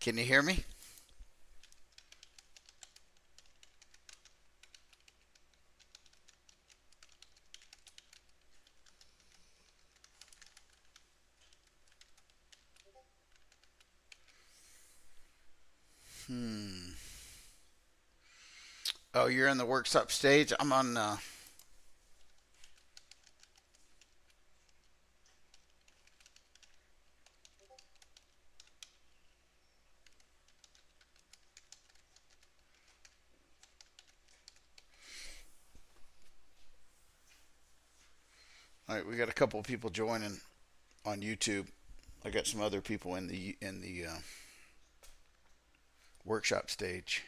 Can you hear me? Hmm. Oh, you're in the workshop stage. I'm on. All right, we got a couple of people joining on YouTube. I got some other people in the workshop stage.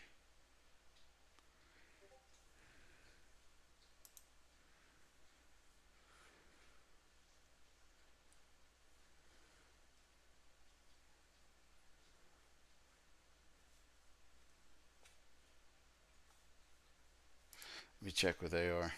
Let me check where they are.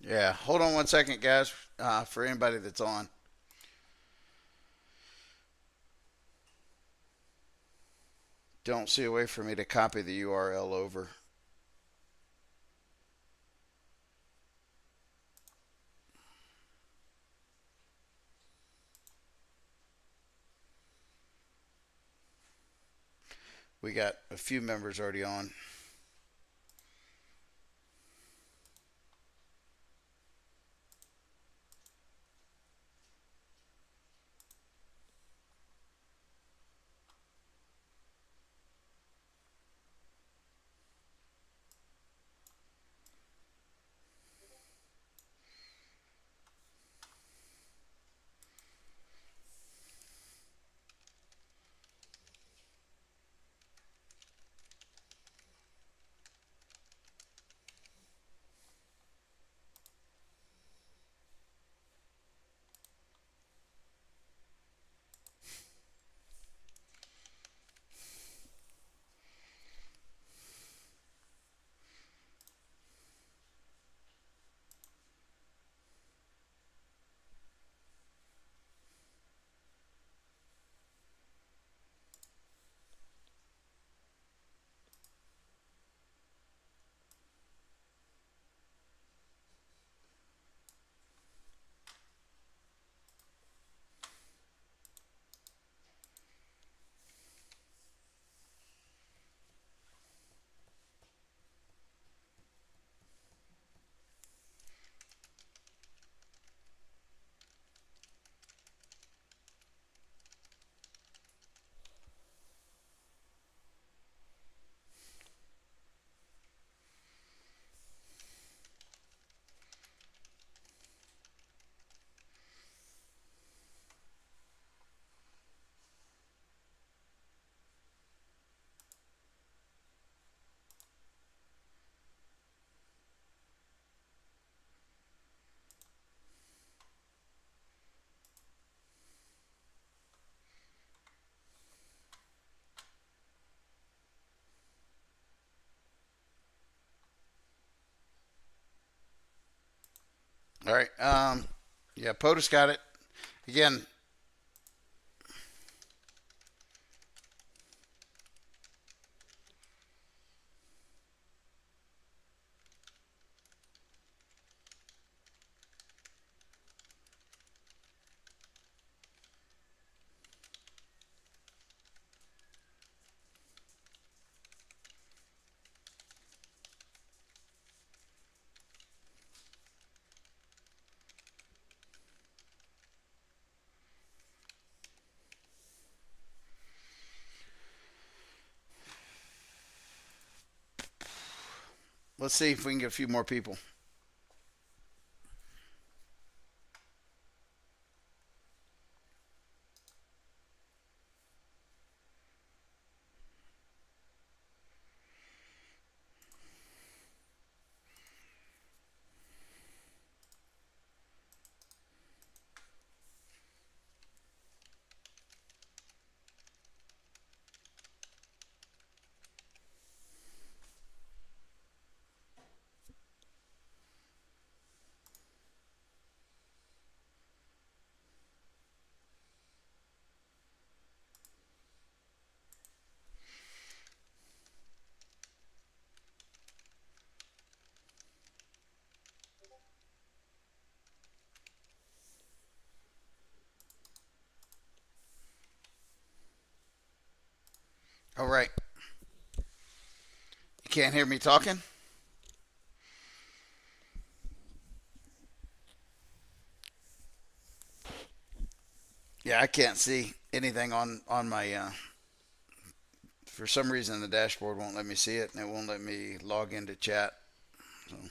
Yeah, hold on one second, guys. For anybody that's on, don't see a way for me to copy the URL over. We got a few members already on. All right. Yeah, POTUS got it. Again, Let's see if we can get a few more people. All right. You can't hear me talking? Yeah, I can't see anything on my. For some reason, the dashboard won't let me see it, and it won't let me log into chat. So, let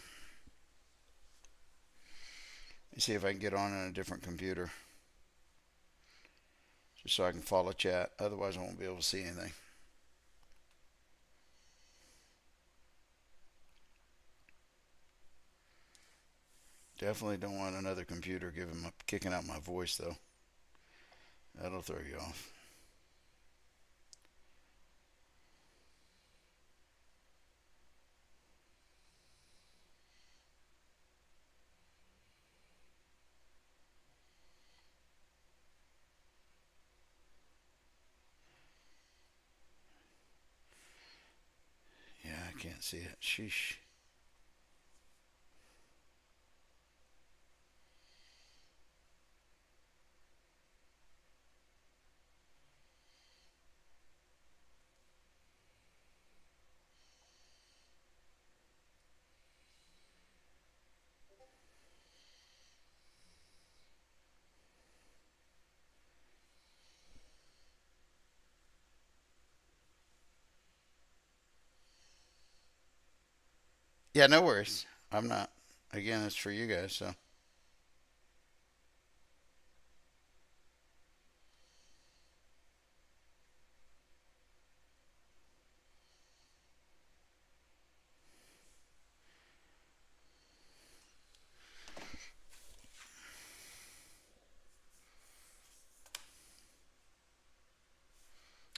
me see if I can get on a different computer, just so I can follow chat. Otherwise, I won't be able to see anything. Definitely don't want another computer kicking out my voice, though. That'll throw you off. Yeah, I can't see it. Sheesh. Yeah, no worries. I'm not. Again, it's for you guys, so.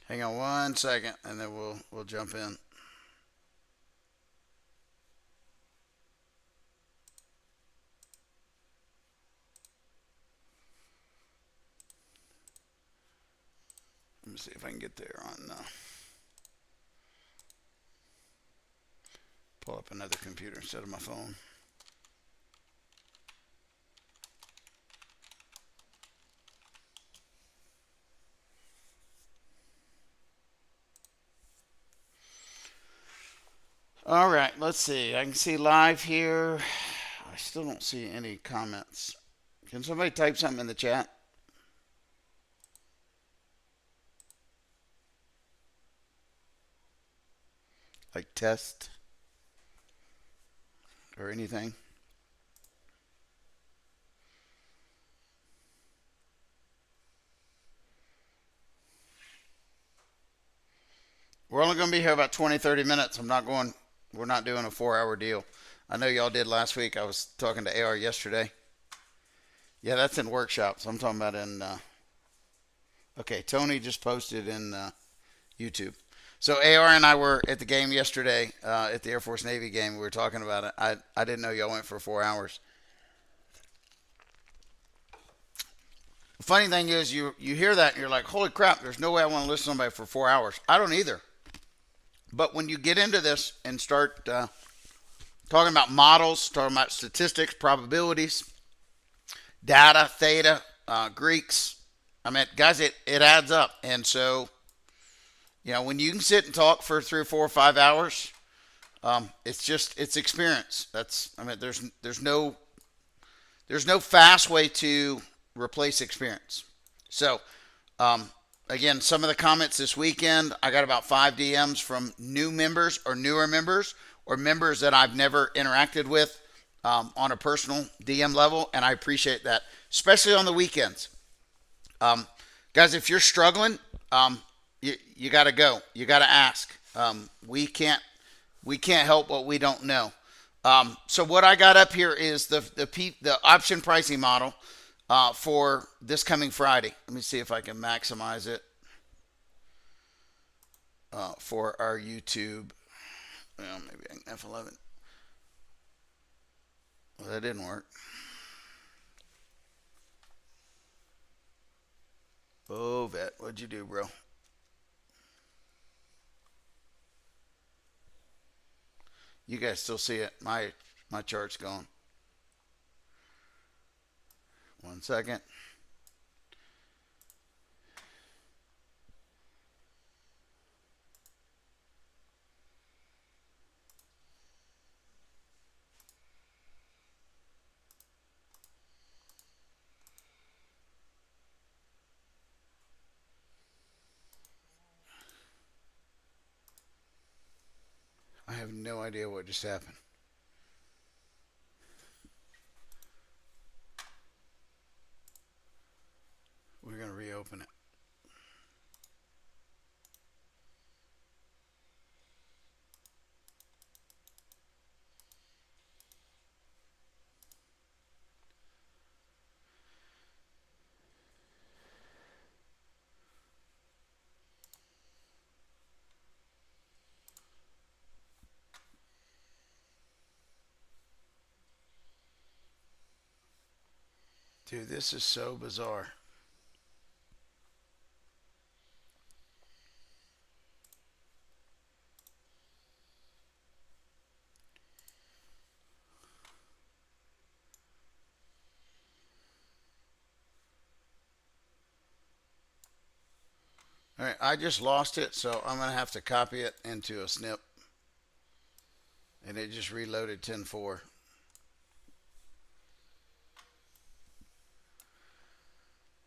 Hang on 1 second, and then we'll jump in. Let me see if I can get there on. Pull up another computer instead of my phone. All right, let's see. I can see live here. I still don't see any comments. Can somebody type something in the chat? Like test or anything? We're only going to be here about 20, 30 minutes. We're not doing a 4 hour deal. I know y'all did last week. I was talking to AR yesterday. Yeah, that's in workshops. I'm talking about in, okay, Tony just posted in YouTube. So AR and I were at the game yesterday, at the Air Force Navy game. We were talking about it. I didn't know y'all went for 4 hours. The funny thing is, you hear that and you're like, holy crap, there's no way I want to listen to somebody for 4 hours. I don't either. But when you get into this and start talking about models, talking about statistics, probabilities, data, theta, Greeks, I mean, guys, it adds up. And so, when you can sit and talk for 3 or 4 or 5 hours, it's experience. There's no fast way to replace experience. So, again, some of the comments this weekend, I got about 5 DMs from new members or newer members or members that I've never interacted with on a personal DM level, and I appreciate that, especially on the weekends. Um, Guys, if you're struggling, you got to go. You got to ask. We can't help what we don't know. So what I got up here is the option pricing model for this coming Friday. Let me see if I can maximize it for our YouTube. Well, maybe I can F11. Well, that didn't work. Oh, vet, what'd you do, bro? You guys still see it? My chart's gone. 1 second. I have no idea what just happened. We're gonna reopen it. Dude, this is so bizarre. All right, I just lost it, so I'm gonna have to copy it into a snip, and it just reloaded 10.4.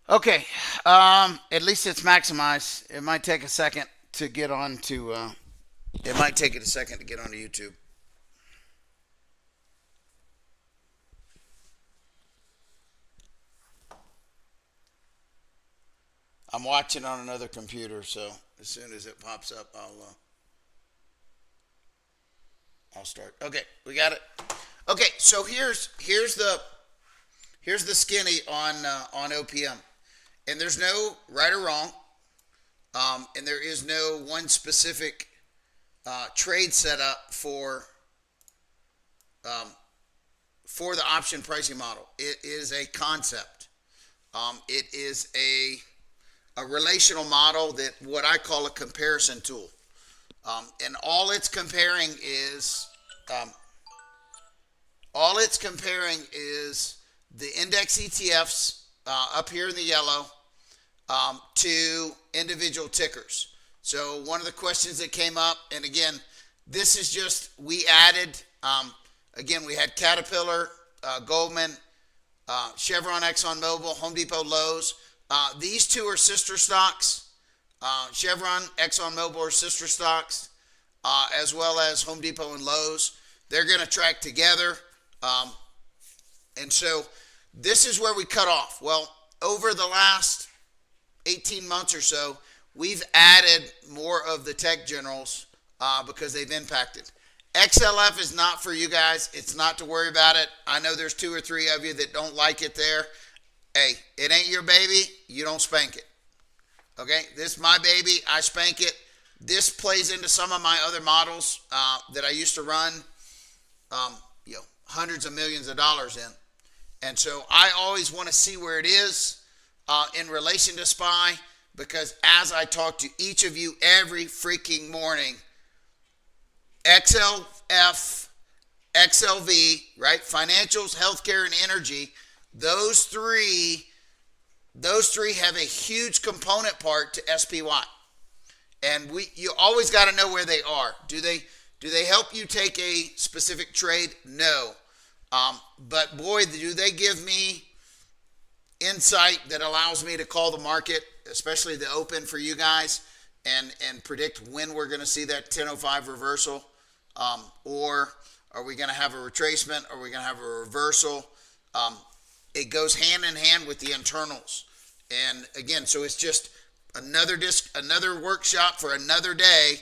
Okay, at least it's maximized. It might take a second to get on to. It might take it a second to get onto YouTube. I'm watching on another computer, so as soon as it pops up, I'll start. Okay, we got it. Okay, so here's the skinny on OPM, and there's no right or wrong, and there is no one specific trade setup for the option pricing model. It is a concept. It is a relational model, that what I call a comparison tool. And all it's comparing is the index ETFs up here in the yellow to individual tickers. So one of the questions that came up, and again, this is just, we added, again, we had Caterpillar, Goldman, Chevron, ExxonMobil, Home Depot, Lowe's. These two are sister stocks. Chevron, ExxonMobil are sister stocks, as well as Home Depot and Lowe's. They're going to track together. And so this is where we cut off. Well, over the last 18 months or so, we've added more of the tech generals because they've impacted. XLF is not for you guys. It's not to worry about it. I know there's 2 or 3 of you that don't like it there. Hey, it ain't your baby. You don't spank it. Okay, this is my baby. I spank it. This plays into some of my other models that I used to run, hundreds of millions of dollars in. And so I always want to see where it is in relation to SPY, because as I talk to each of you every freaking morning, XLF, XLV, right? Financials, healthcare, and energy. Those three have a huge component part to SPY, and you always got to know where they are. Do they help you take a specific trade? No, but boy, do they give me insight that allows me to call the market, especially the open for you guys, and predict when we're going to see that 10:05 reversal. Or are we going to have a retracement? Are we going to have a reversal? It goes hand in hand with the internals. And again, so it's just another another workshop for another day.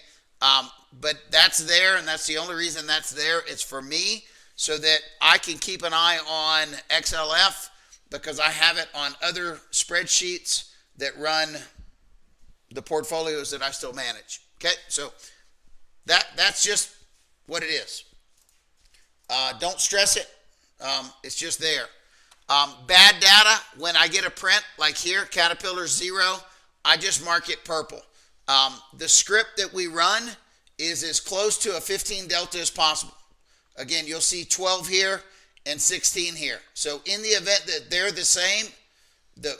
But that's there, and that's the only reason that's there. It's for me so that I can keep an eye on XLF because I have it on other spreadsheets that run the portfolios that I still manage. Okay, so that's just what it is. Don't stress it. It's just there. Bad data, when I get a print, like here, Caterpillar 0, I just mark it purple. The script that we run is as close to a 15 delta as possible. Again, you'll see 12 here and 16 here. So in the event that they're the same, the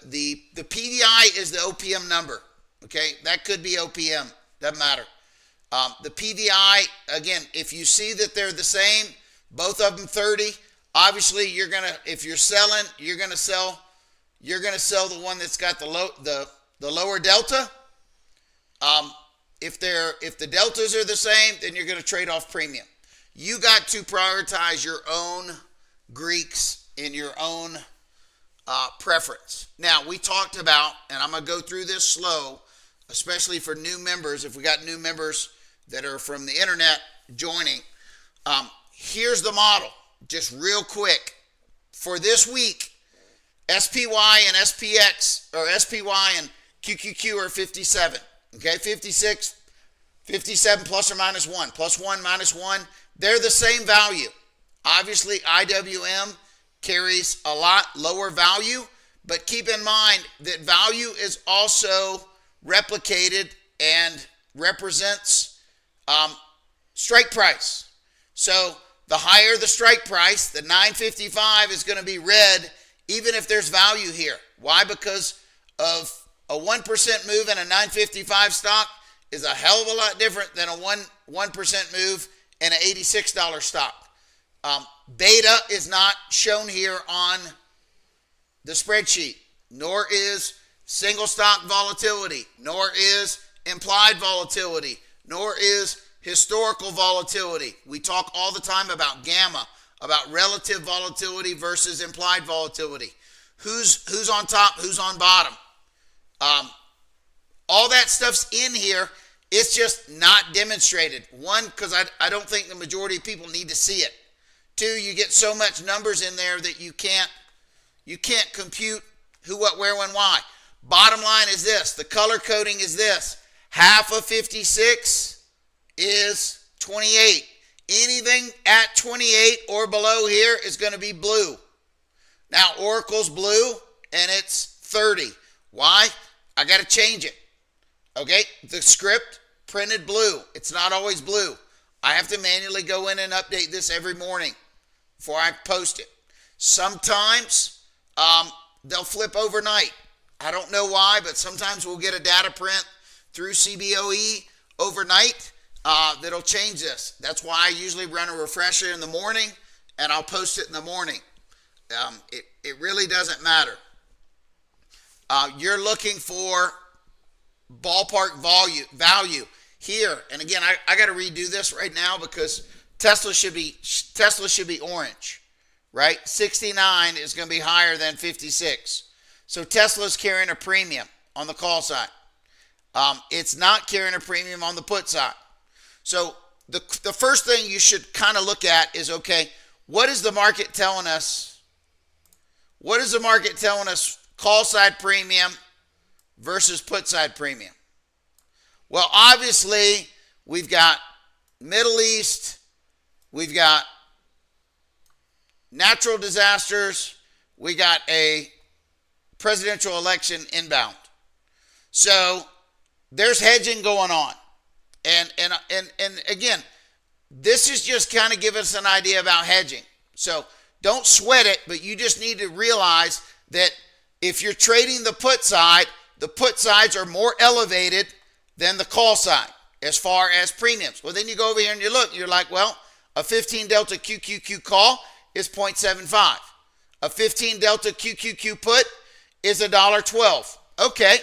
PVI is the OPM number. Okay, that could be OPM, doesn't matter. The PVI, again, if you see that they're the same, both of them 30, obviously you're gonna, if you're selling, you're gonna sell the one that's got the lower delta. If the deltas are the same, then you're gonna trade off premium. You got to prioritize your own Greeks in your own preference. Now, we talked about, and I'm gonna go through this slow, especially for new members, if we got new members that are from the internet joining. Here's the model, just real quick. For this week, SPY and SPX, or SPY and QQQ are 57. Okay, 56, 57 plus or minus 1. Plus 1, minus 1. They're the same value. Obviously, IWM carries a lot lower value, but keep in mind that value is also replicated and represents strike price. So the higher the strike price, the 955 is going to be red even if there's value here. Why? Because of a 1% move in a 955 stock is a hell of a lot different than a 1% move in an $86 stock. Beta is not shown here on the spreadsheet, nor is single stock volatility, nor is implied volatility, nor is historical volatility. We talk all the time about gamma, about relative volatility versus implied volatility. Who's on top, who's on bottom. All that stuff's in here. It's just not demonstrated. One, because I don't think the majority of people need to see it. Two, you get so much numbers in there that you can't compute who, what, where, when, why. Bottom line is this. The color coding is this. Half of 56 is 28. Anything at 28 or below here is going to be blue. Now, Oracle's blue, and it's 30. Why? I got to change it. Okay? The script printed blue. It's not always blue. I have to manually go in and update this every morning before I post it. Sometimes they'll flip overnight. I don't know why, but sometimes we'll get a data print through CBOE overnight that'll change this. That's why I usually run a refresher in the morning, and I'll post it in the morning. It really doesn't matter. You're looking for ballpark value here. And again, I got to redo this right now because Tesla should be orange, right? 69 is going to be higher than 56. So Tesla's carrying a premium on the call side. It's not carrying a premium on the put side. So the first thing you should kind of look at is, okay, what is the market telling us? What is the market telling us call side premium versus put side premium? Well, obviously, we've got Middle East, we've got natural disasters, we got a presidential election inbound. So there's hedging going on. And again, this is just kind of give us an idea about hedging. So don't sweat it, but you just need to realize that if you're trading the put sides are more elevated than the call side as far as premiums. Well, then you go over here and you look, and you're like, well, a 15 delta QQQ call is 0.75. A 15 delta QQQ put is $1.12. Okay,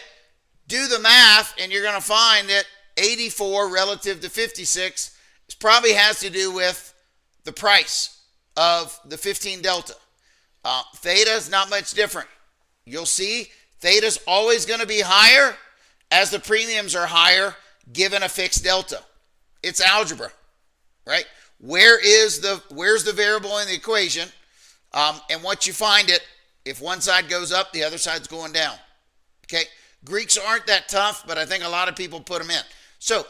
do the math, and you're going to find that 84 relative to 56 This probably has to do with the price of the 15 delta. Theta is not much different. You'll see theta's always going to be higher as the premiums are higher given a fixed delta. It's algebra, right? Where's the variable in the equation? And once you find it, if one side goes up, the other side's going down. Okay? Greeks aren't that tough, but I think a lot of people put them in. So,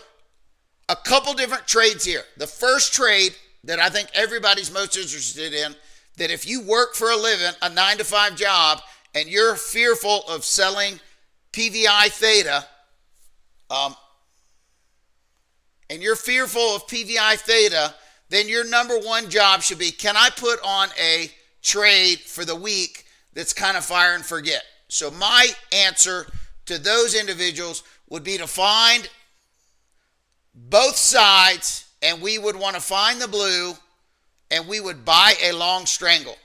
a couple different trades here. The first trade that I think everybody's most interested in, that if you work for a living, a 9-to-5 job, and you're fearful of selling PVI theta, then your number one job should be, can I put on a trade for the week that's kind of fire and forget? So my answer to those individuals would be to find both sides, and we would want to find the blue, and we would buy a long strangle.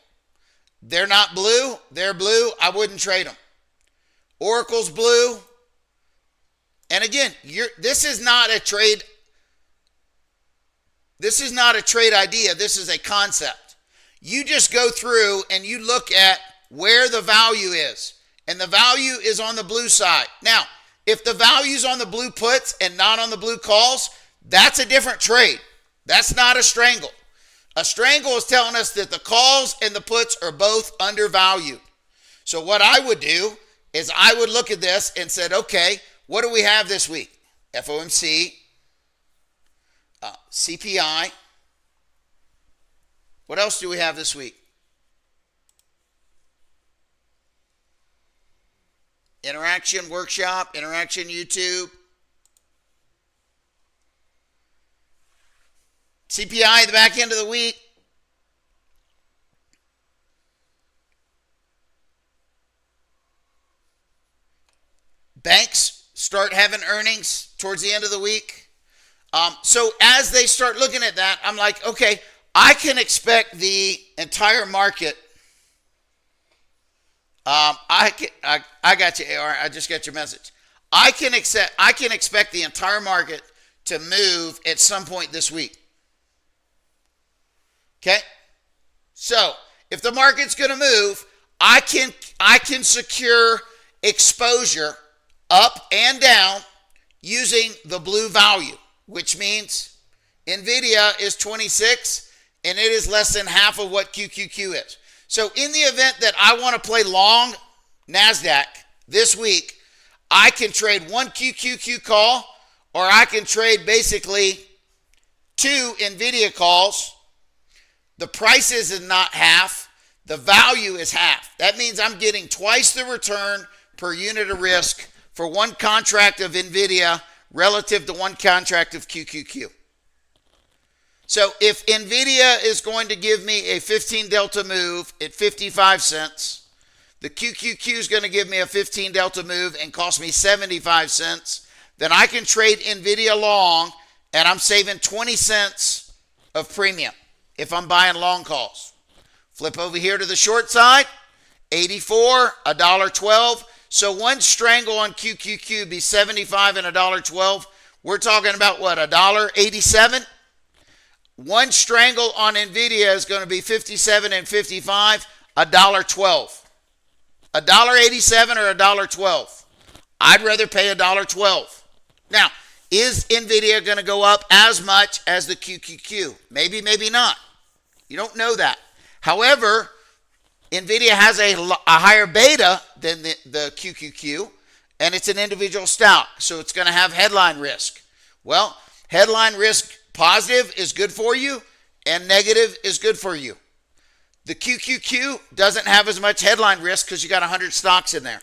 They're not blue, they're blue, I wouldn't trade them. Oracle's blue. And again, this is not a trade. This is not a trade idea. This is a concept. You just go through and you look at where the value is. And the value is on the blue side. Now, if the value's on the blue puts and not on the blue calls, that's a different trade. That's not a strangle. A strangle is telling us that the calls and the puts are both undervalued. So what I would do is I would look at this and said, okay, what do we have this week? FOMC, CPI. What else do we have this week? Interaction Workshop, Interaction YouTube. CPI at the back end of the week. Banks start having earnings towards the end of the week. So as they start looking at that, I'm like, okay, I can expect the entire market. I got you, AR. I just got your message. I can expect the entire market to move at some point this week. Okay? So, if the market's going to move, I can secure exposure up and down using the blue value, which means NVIDIA is 26 and it is less than half of what QQQ is. So in the event that I want to play long NASDAQ this week, I can trade one QQQ call, or I can trade basically two NVIDIA calls. The price is not half. The value is half. That means I'm getting twice the return per unit of risk for one contract of NVIDIA relative to one contract of QQQ. So if NVIDIA is going to give me a 15 delta move at 55 cents, the QQQ is going to give me a 15 delta move and cost me 75 cents, then I can trade NVIDIA long and I'm saving 20 cents of premium if I'm buying long calls. Flip over here to the short side, 84, $1.12. So one strangle on QQQ be 75 and $1.12. We're talking about what, $1.87? One strangle on NVIDIA is going to be 57 and 55, $1.12. $1.87 or $1.12? I'd rather pay $1.12. Now, is NVIDIA going to go up as much as the QQQ? Maybe, maybe not. You don't know that. However, NVIDIA has a higher beta than the QQQ, and it's an individual stock, so it's going to have headline risk. Well, headline risk positive is good for you, and negative is good for you. The QQQ doesn't have as much headline risk because you got 100 stocks in there.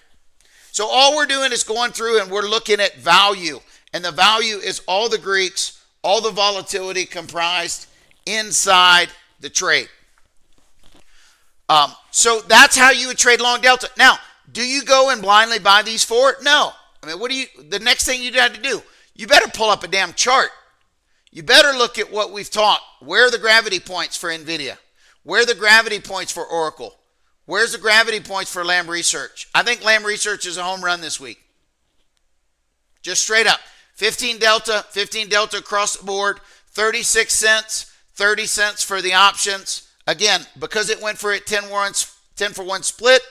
So all we're doing is going through and we're looking at value, and the value is all the Greeks, all the volatility comprised inside the trade. So that's how you would trade long delta. Now, do you go and blindly buy these four? No. I mean, the next thing you got to do, you better pull up a damn chart. You better look at what we've taught. Where are the gravity points for NVIDIA? Where are the gravity points for Oracle? Where's the gravity points for Lam Research? I think Lam Research is a home run this week. Just straight up. 15 delta across the board. 36 cents, 30 cents for the options. Again, because it went for a 10 for 1 split,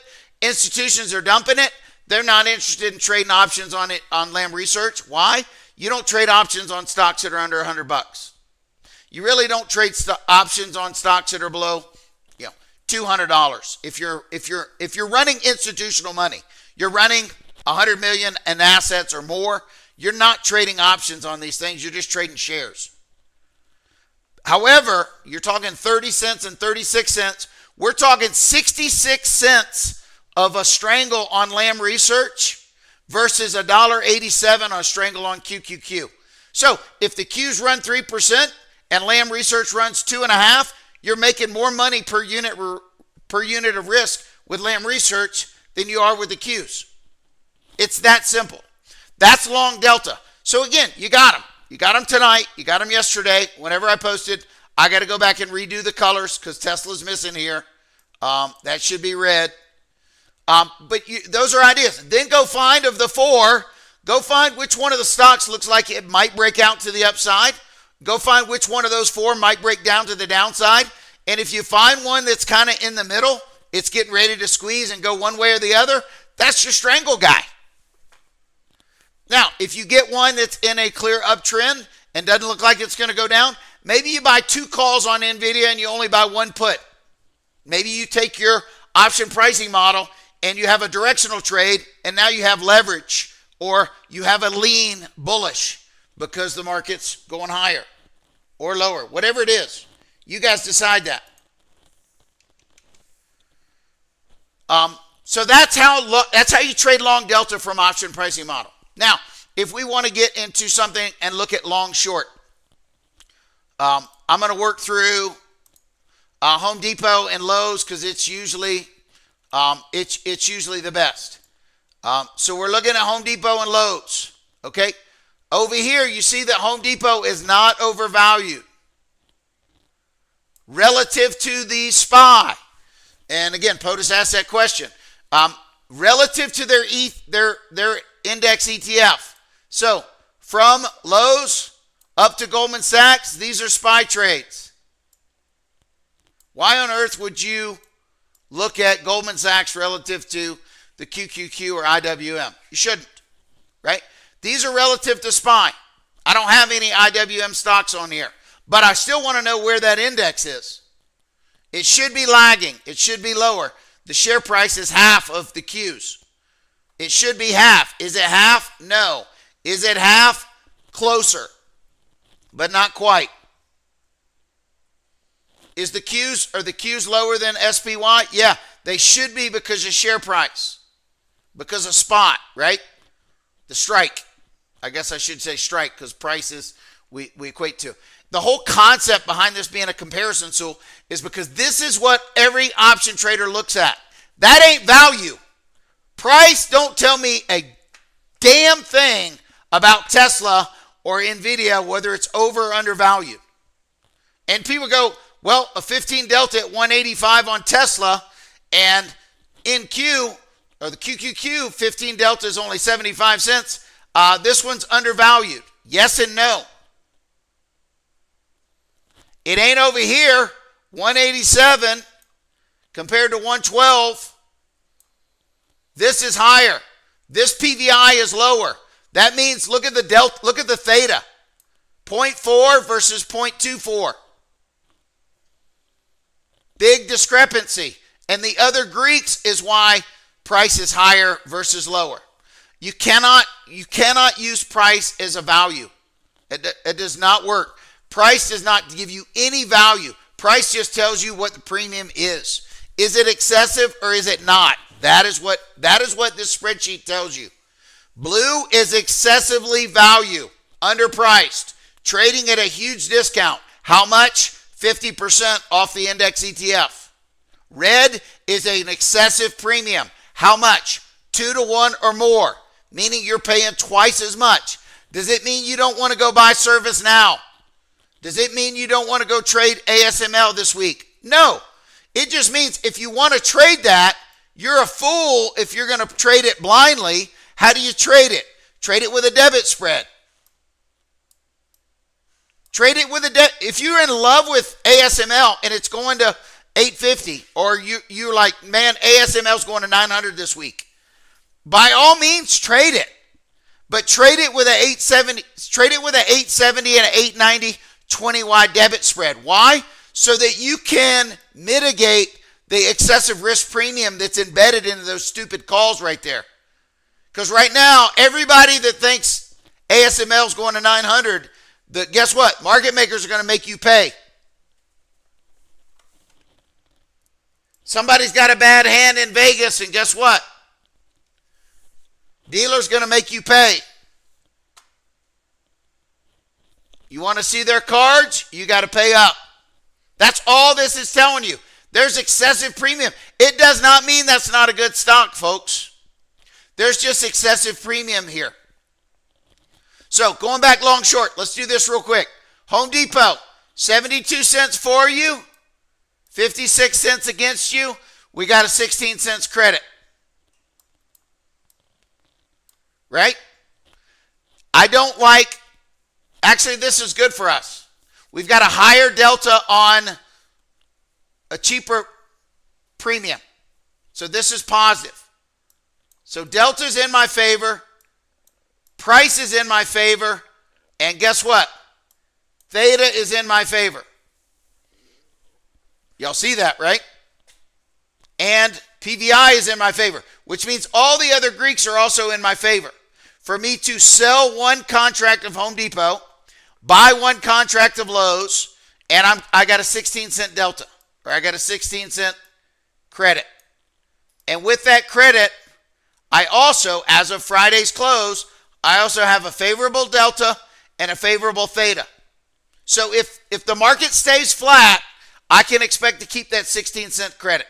institutions are dumping it. They're not interested in trading options on it on Lam Research. Why? You don't trade options on stocks that are under $100. You really don't trade options on stocks that are below, $200. If you're running institutional money, you're running 100 million in assets or more, you're not trading options on these things. You're just trading shares. However, you're talking 30 cents and 36 cents. We're talking 66 cents of a strangle on Lam Research versus $1.87 on a strangle on QQQ. So if the Qs run 3% and Lam Research runs 2.5%, you're making more money per unit of risk with Lam Research than you are with the Qs. It's that simple. That's long delta. So again, you got them. You got them tonight. You got them yesterday. Whenever I posted, I got to go back and redo the colors because Tesla's missing here. That should be red. But those are ideas. Then go find of the 4, go find which one of the stocks looks like it might break out to the upside. Go find which one of those 4 might break down to the downside. And if you find one that's kind of in the middle, it's getting ready to squeeze and go one way or the other, that's your strangle guy. Now, if you get one that's in a clear uptrend and doesn't look like it's going to go down, maybe you buy 2 calls on NVIDIA and you only buy 1 put. Maybe you take your option pricing model and you have a directional trade and now you have leverage, or you have a lean bullish because the market's going higher or lower, whatever it is. You guys decide that. So that's how you trade long delta from option pricing model. Now, if we want to get into something and look at long short, I'm going to work through Home Depot and Lowe's because it's usually the best. So we're looking at Home Depot and Lowe's. Okay, over here you see that Home Depot is not overvalued relative to the SPY. And again, POTUS asked that question. Relative to their index ETF. So from Lowe's up to Goldman Sachs, these are SPY trades. Why on earth would you look at Goldman Sachs relative to the QQQ or IWM? You shouldn't, right? These are relative to SPY. I don't have any IWM stocks on here, but I still want to know where that index is. It should be lagging. It should be lower. The share price is half of the Qs. It should be half. Is it half? No. Is it half? Closer, but not quite. Is the Qs lower than SPY? Yeah, they should be because of share price, because of spot, right? The strike. I guess I should say strike because prices we equate to. The whole concept behind this being a comparison tool is because this is what every option trader looks at. That ain't value. Price don't tell me a damn thing about Tesla or NVIDIA, whether it's over or undervalued. And people go, well, a 15 delta at 185 on Tesla, and NQ, or the QQQ, 15 delta is only 75 cents. This one's undervalued. Yes and no. It ain't over here, 187 compared to 112. This is higher. This PVI is lower. That means look at the delta, look at the theta. 0.4 versus 0.24. Big discrepancy. And the other Greeks is why price is higher versus lower. You cannot use price as a value. It does not work. Price does not give you any value. Price just tells you what the premium is. Is it excessive or is it not? That is what this spreadsheet tells you. Blue is excessively underpriced, trading at a huge discount. How much? 50% off the index ETF. Red is an excessive premium. How much? 2 to 1 or more, meaning you're paying twice as much. Does it mean you don't want to go buy Service now? Does it mean you don't want to go trade ASML this week? No. It just means if you want to trade that, you're a fool if you're going to trade it blindly. How do you trade it? Trade it with a debit spread. Trade it with if you're in love with ASML and it's going to 850, or you're like, man, ASML's going to 900 this week, by all means trade it. But trade it with an 870, and an 890 20 wide debit spread. Why? So that you can mitigate the excessive risk premium that's embedded into those stupid calls right there. Because right now, everybody that thinks ASML is going to 900, guess what? Market makers are going to make you pay. Somebody's got a bad hand in Vegas, and guess what? Dealer's going to make you pay. You want to see their cards? You got to pay up. That's all this is telling you. There's excessive premium. It does not mean that's not a good stock, folks. There's just excessive premium here. So going back long short, let's do this real quick. Home Depot, 72 cents for you, 56 cents against you. We got a 16 cents credit. Right? I don't like, actually this is good for us. We've got a higher delta on a cheaper premium. So this is positive. So delta's in my favor. Price is in my favor. And guess what? Theta is in my favor. Y'all see that, right? And PVI is in my favor, which means all the other Greeks are also in my favor. For me to sell one contract of Home Depot, buy one contract of Lowe's, and I got a 16 cent delta, or I got a 16 cent credit. And with that credit, I also, as of Friday's close, I also have a favorable delta and a favorable theta. So if the market stays flat, I can expect to keep that 16 cent credit.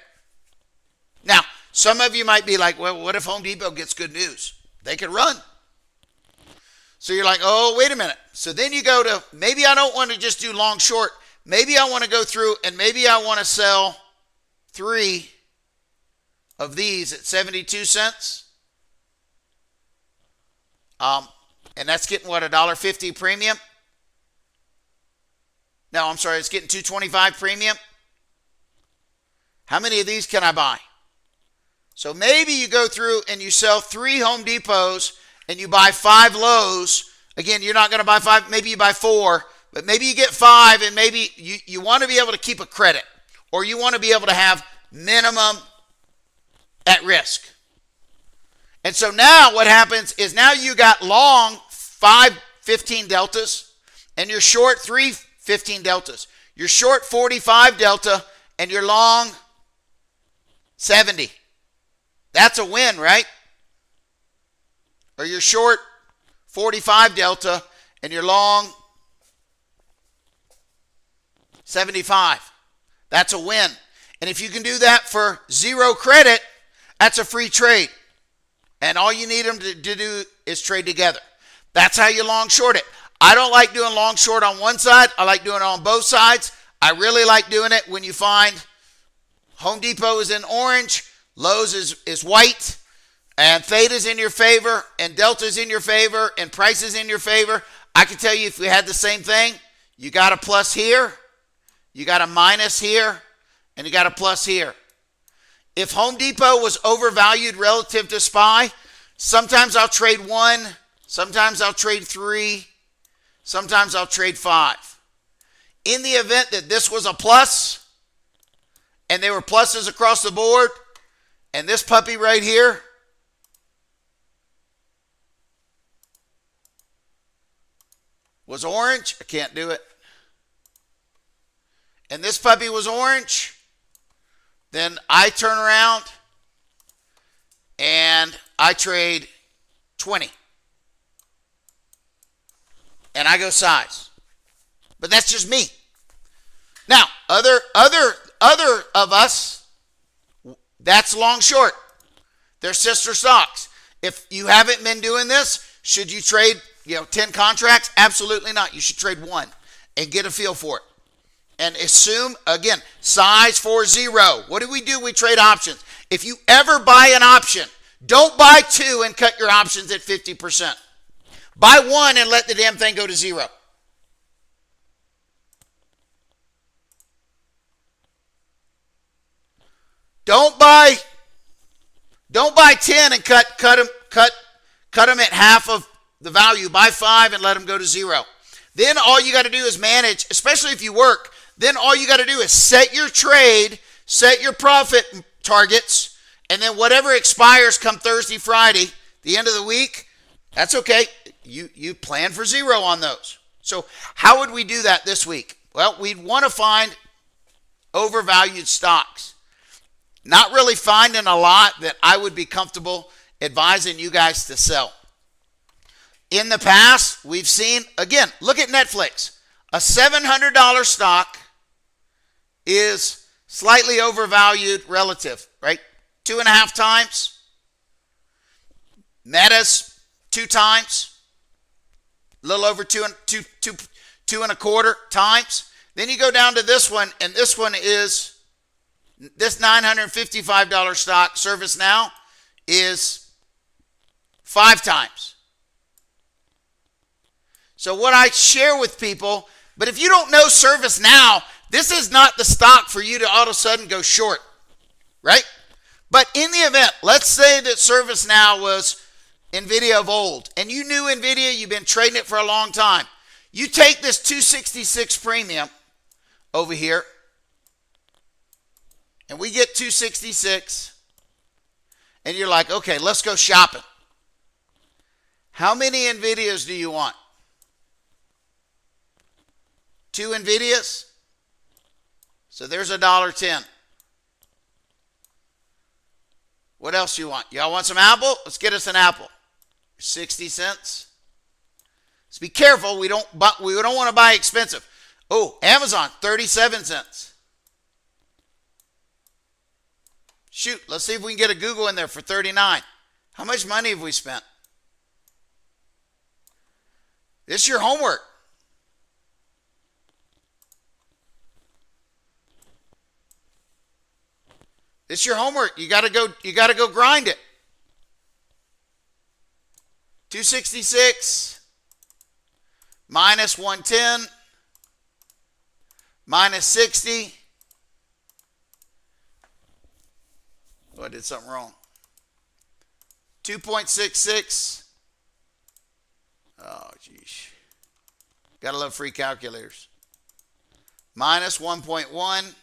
Now, some of you might be like, well, what if Home Depot gets good news? They can run. So you're like, oh, wait a minute. So then you go to, maybe I don't want to just do long short. Maybe I want to go through and maybe I want to sell 3 of these at 72 cents. And that's getting what, $1.50 premium? No, I'm sorry, it's getting $2.25 premium. How many of these can I buy? So maybe you go through and you sell 3 Home Depots and you buy 5 Lowe's. Again, you're not going to buy 5, maybe you buy 4, but maybe you get 5, and maybe you want to be able to keep a credit, or you want to be able to have minimum at risk. And so now what happens is now you got long 5 15 deltas, and you're short 3 15 deltas. You're short 45 delta, and you're long 70. That's a win, right? Or you're short 45 delta, and you're long 75. That's a win. And if you can do that for 0 credit, that's a free trade. And all you need them to do is trade together. That's how you long short it. I don't like doing long short on one side. I like doing it on both sides. I really like doing it when you find Home Depot is in orange, Lowe's is white, and Theta's in your favor, and Delta's in your favor, and price is in your favor. I can tell you if we had the same thing, you got a plus here, you got a minus here, and you got a plus here. If Home Depot was overvalued relative to SPY, sometimes I'll trade 1, sometimes I'll trade 3, sometimes I'll trade 5. In the event that this was a plus, and there were pluses across the board, and this puppy right here was orange, I can't do it, and this puppy was orange, then I turn around and I trade 20. And I go size. But that's just me. Now, other of us, that's long short. They're sister stocks. If you haven't been doing this, should you trade 10 contracts? Absolutely not. You should trade 1 and get a feel for it. And assume, again, size for 0. What do? We trade options. If you ever buy an option, don't buy 2 and cut your options at 50%. Buy 1 and let the damn thing go to 0. Don't buy 10 and cut them at half of the value. Buy 5 and let them go to 0. Then all you got to do is manage, especially if you work. Then all you got to do is set your trade, set your profit targets, and then whatever expires come Thursday, Friday, the end of the week, that's okay. You plan for 0 on those. So how would we do that this week? Well, we'd want to find overvalued stocks. Not really finding a lot that I would be comfortable advising you guys to sell. In the past, we've seen, again, look at Netflix. A $700 stock is slightly overvalued relative, right? 2.5 times. Meta's 2 times. A little over 2.25 times. Then you go down to this one, and this one is, this $955 stock, ServiceNow, is 5 times. So what I share with people, but if you don't know ServiceNow, this is not the stock for you to all of a sudden go short, right? But in the event, let's say that ServiceNow was NVIDIA of old, and you knew NVIDIA, you've been trading it for a long time. You take this 266 premium over here, and we get 266, and you're like, okay, let's go shopping. How many NVIDIAs do you want? 2 NVIDIAs? So there's $1.10. What else you want? Y'all want some Apple? Let's get us an Apple. 60 cents. Let's be careful. We don't want to buy expensive. Oh, Amazon, 37 cents. Shoot, let's see if we can get a Google in there for 39. How much money have we spent? This is your homework. It's your homework. You gotta go grind it. 266 minus 110 minus 60. Oh, I did something wrong. 2.66. Oh, geez. Gotta love free calculators. Minus 1.1.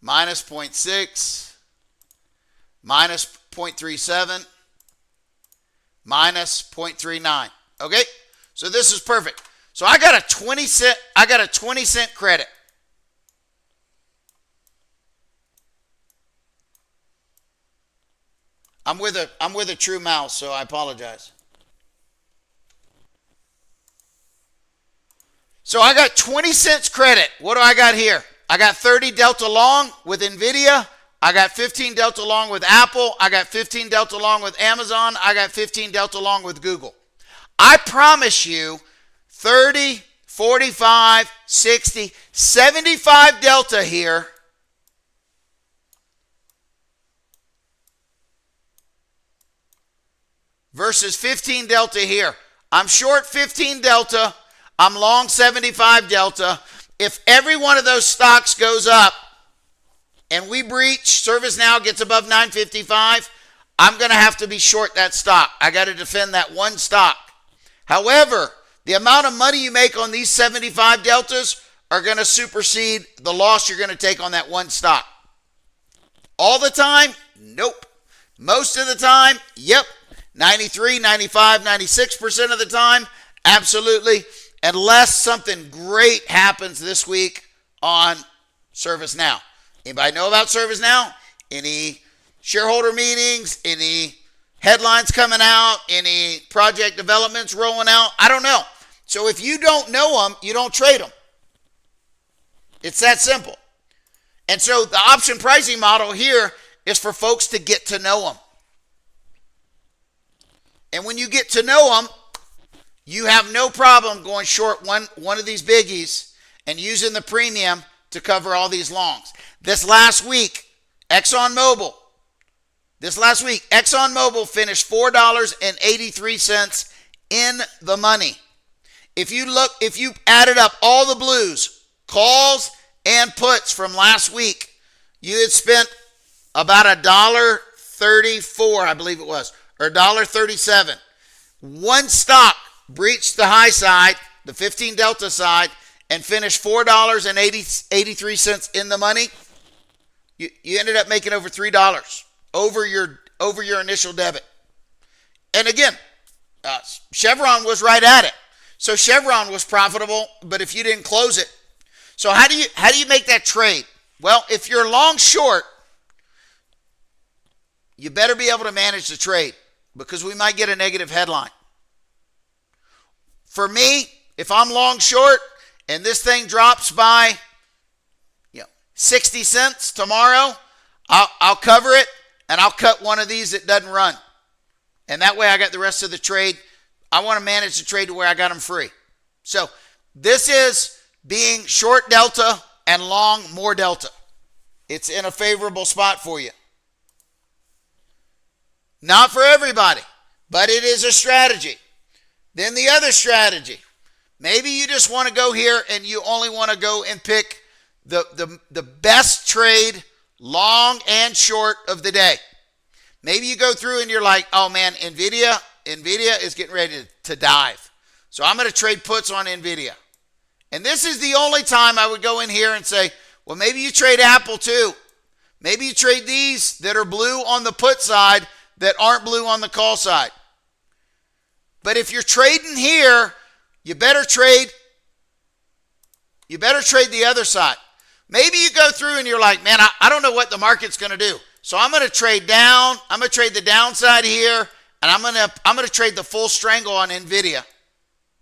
Minus 0.6, minus 0.37, minus 0.39. Okay? So this is perfect. So I got a 20 cent credit. I'm with a true mouse, so I apologize. So I got 20 cents credit. What do I got here? I got 30 Delta Long with NVIDIA. I got 15 Delta Long with Apple. I got 15 Delta Long with Amazon. I got 15 Delta Long with Google. I promise you 30, 45, 60, 75 Delta here. Versus 15 Delta here. I'm short 15 Delta. I'm long 75 Delta. If every one of those stocks goes up and we breach, ServiceNow gets above 955, I'm going to have to be short that stock. I got to defend that one stock. However, the amount of money you make on these 75 deltas are going to supersede the loss you're going to take on that one stock. All the time? Nope. Most of the time? Yep. 93, 95, 96% of the time? Absolutely. Unless something great happens this week on ServiceNow. Anybody know about ServiceNow? Any shareholder meetings? Any headlines coming out? Any project developments rolling out? I don't know. So if you don't know them, you don't trade them. It's that simple. And so the option pricing model here is for folks to get to know them. And when you get to know them, you have no problem going short one of these biggies and using the premium to cover all these longs. This last week, ExxonMobil finished $4.83 in the money. If you added up all the blues, calls and puts from last week, you had spent about $1.34, I believe it was, or $1.37. One stock breached the high side, the 15 delta side, and finished $4.83 in the money. You ended up making over $3 over your initial debit. And again, Chevron was right at it. So Chevron was profitable, but if you didn't close it. So how do you make that trade? Well, if you're long short, you better be able to manage the trade because we might get a negative headline. For me, if I'm long short and this thing drops by 60 cents tomorrow, I'll cover it and I'll cut one of these that doesn't run. And that way I got the rest of the trade. I want to manage the trade to where I got them free. So this is being short delta and long more delta. It's in a favorable spot for you. Not for everybody, but it is a strategy. Then the other strategy. Maybe you just want to go here and you only want to go and pick the best trade, long and short, of the day. Maybe you go through and you're like, oh man, NVIDIA is getting ready to dive. So I'm going to trade puts on NVIDIA. And this is the only time I would go in here and say, well, maybe you trade Apple too. Maybe you trade these that are blue on the put side that aren't blue on the call side. But if you're trading here, you better trade the other side. Maybe you go through and you're like, man, I don't know what the market's going to do. So I'm going to trade down. I'm going to trade the downside here, and I'm going to trade the full strangle on NVIDIA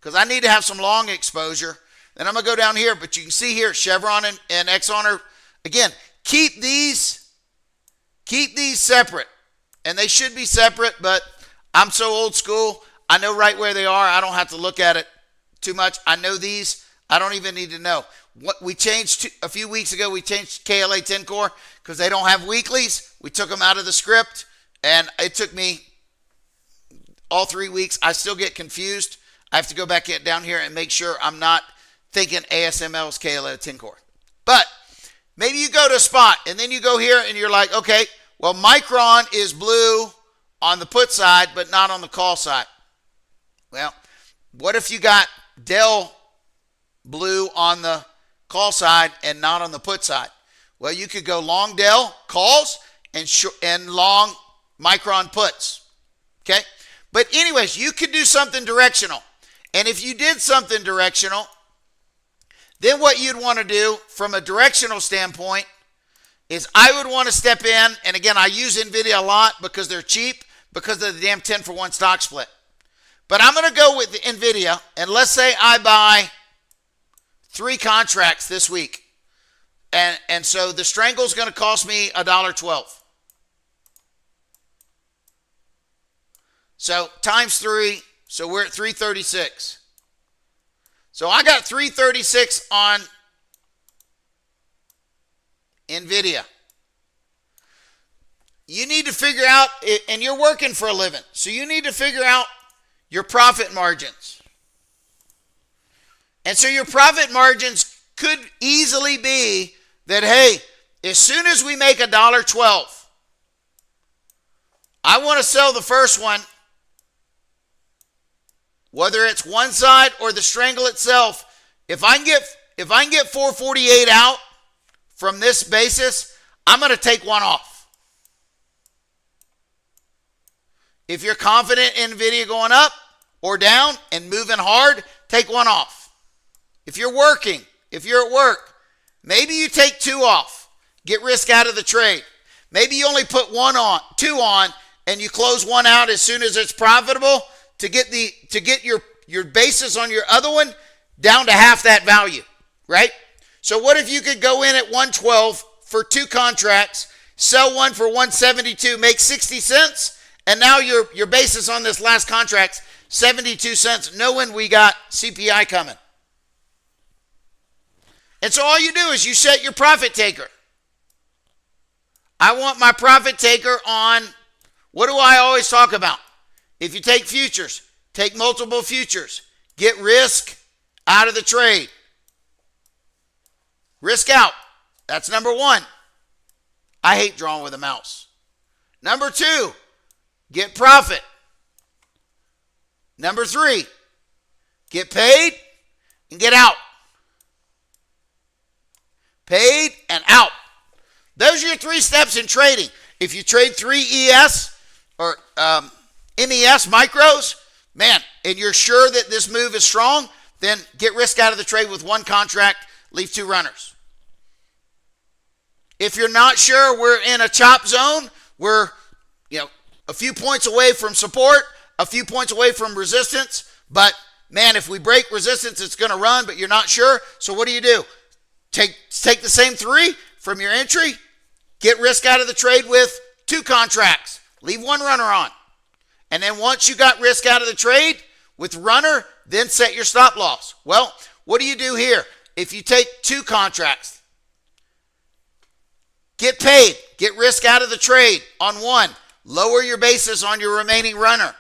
because I need to have some long exposure. Then I'm going to go down here, but you can see here Chevron and Exxon are, again, keep these separate. And they should be separate, but I'm so old school. I know right where they are. I don't have to look at it too much. I know these. I don't even need to know. What we changed a few weeks ago, we changed KLA 10 core because they don't have weeklies. We took them out of the script, and it took me all 3 weeks. I still get confused. I have to go back down here and make sure I'm not thinking ASML is KLA 10 core. But maybe you go to a spot, and then you go here, and you're like, okay, well, Micron is blue on the put side, but not on the call side. Well, what if you got Dell blue on the call side and not on the put side? Well, you could go long Dell calls and long Micron puts. Okay? But anyways, you could do something directional. And if you did something directional, then what you'd want to do from a directional standpoint is I would want to step in, and again, I use NVIDIA a lot because they're cheap because of the damn 10 for 1 stock split. But I'm going to go with the NVIDIA, and let's say I buy 3 contracts this week. And so the strangle is going to cost me $1.12. So times 3, so we're at 336. So I got 336 on NVIDIA. You need to figure out, and you're working for a living, so you need to figure out your profit margins. And so your profit margins could easily be that, hey, as soon as we make $1.12, I want to sell the first one, whether it's one side or the strangle itself. If I can get 448 out from this basis, I'm going to take one off. If you're confident in NVIDIA going up or down and moving hard, take one off. If you're working, if you're at work, maybe you take 2 off. Get risk out of the trade. Maybe you only put 2 on, and you close 1 out as soon as it's profitable to get your basis on your other one down to half that value, right? So what if you could go in at 112 for 2 contracts, sell one for 172, make 60 cents, and now your basis on this last contract's 72 cents, knowing we got CPI coming. And so all you do is you set your profit taker. I want my profit taker on, what do I always talk about? If you take futures, take multiple futures. Get risk out of the trade. Risk out. That's number 1. I hate drawing with a mouse. Number 2, get profit. Number 3, get paid and get out. Paid and out. Those are your 3 steps in trading. If you trade 3 ES or MES micros, man, and you're sure that this move is strong, then get risk out of the trade with 1 contract, leave 2 runners. If you're not sure, we're in a chop zone. We're, a few points away from support, a few points away from resistance. But, man, if we break resistance, it's going to run, but you're not sure. So what do? Take the same 3 from your entry, get risk out of the trade with 2 contracts, leave 1 runner on. And then once you got risk out of the trade with runner, then set your stop loss. Well, what do you do here? If you take 2 contracts, get paid, get risk out of the trade on 1, lower your basis on your remaining runner.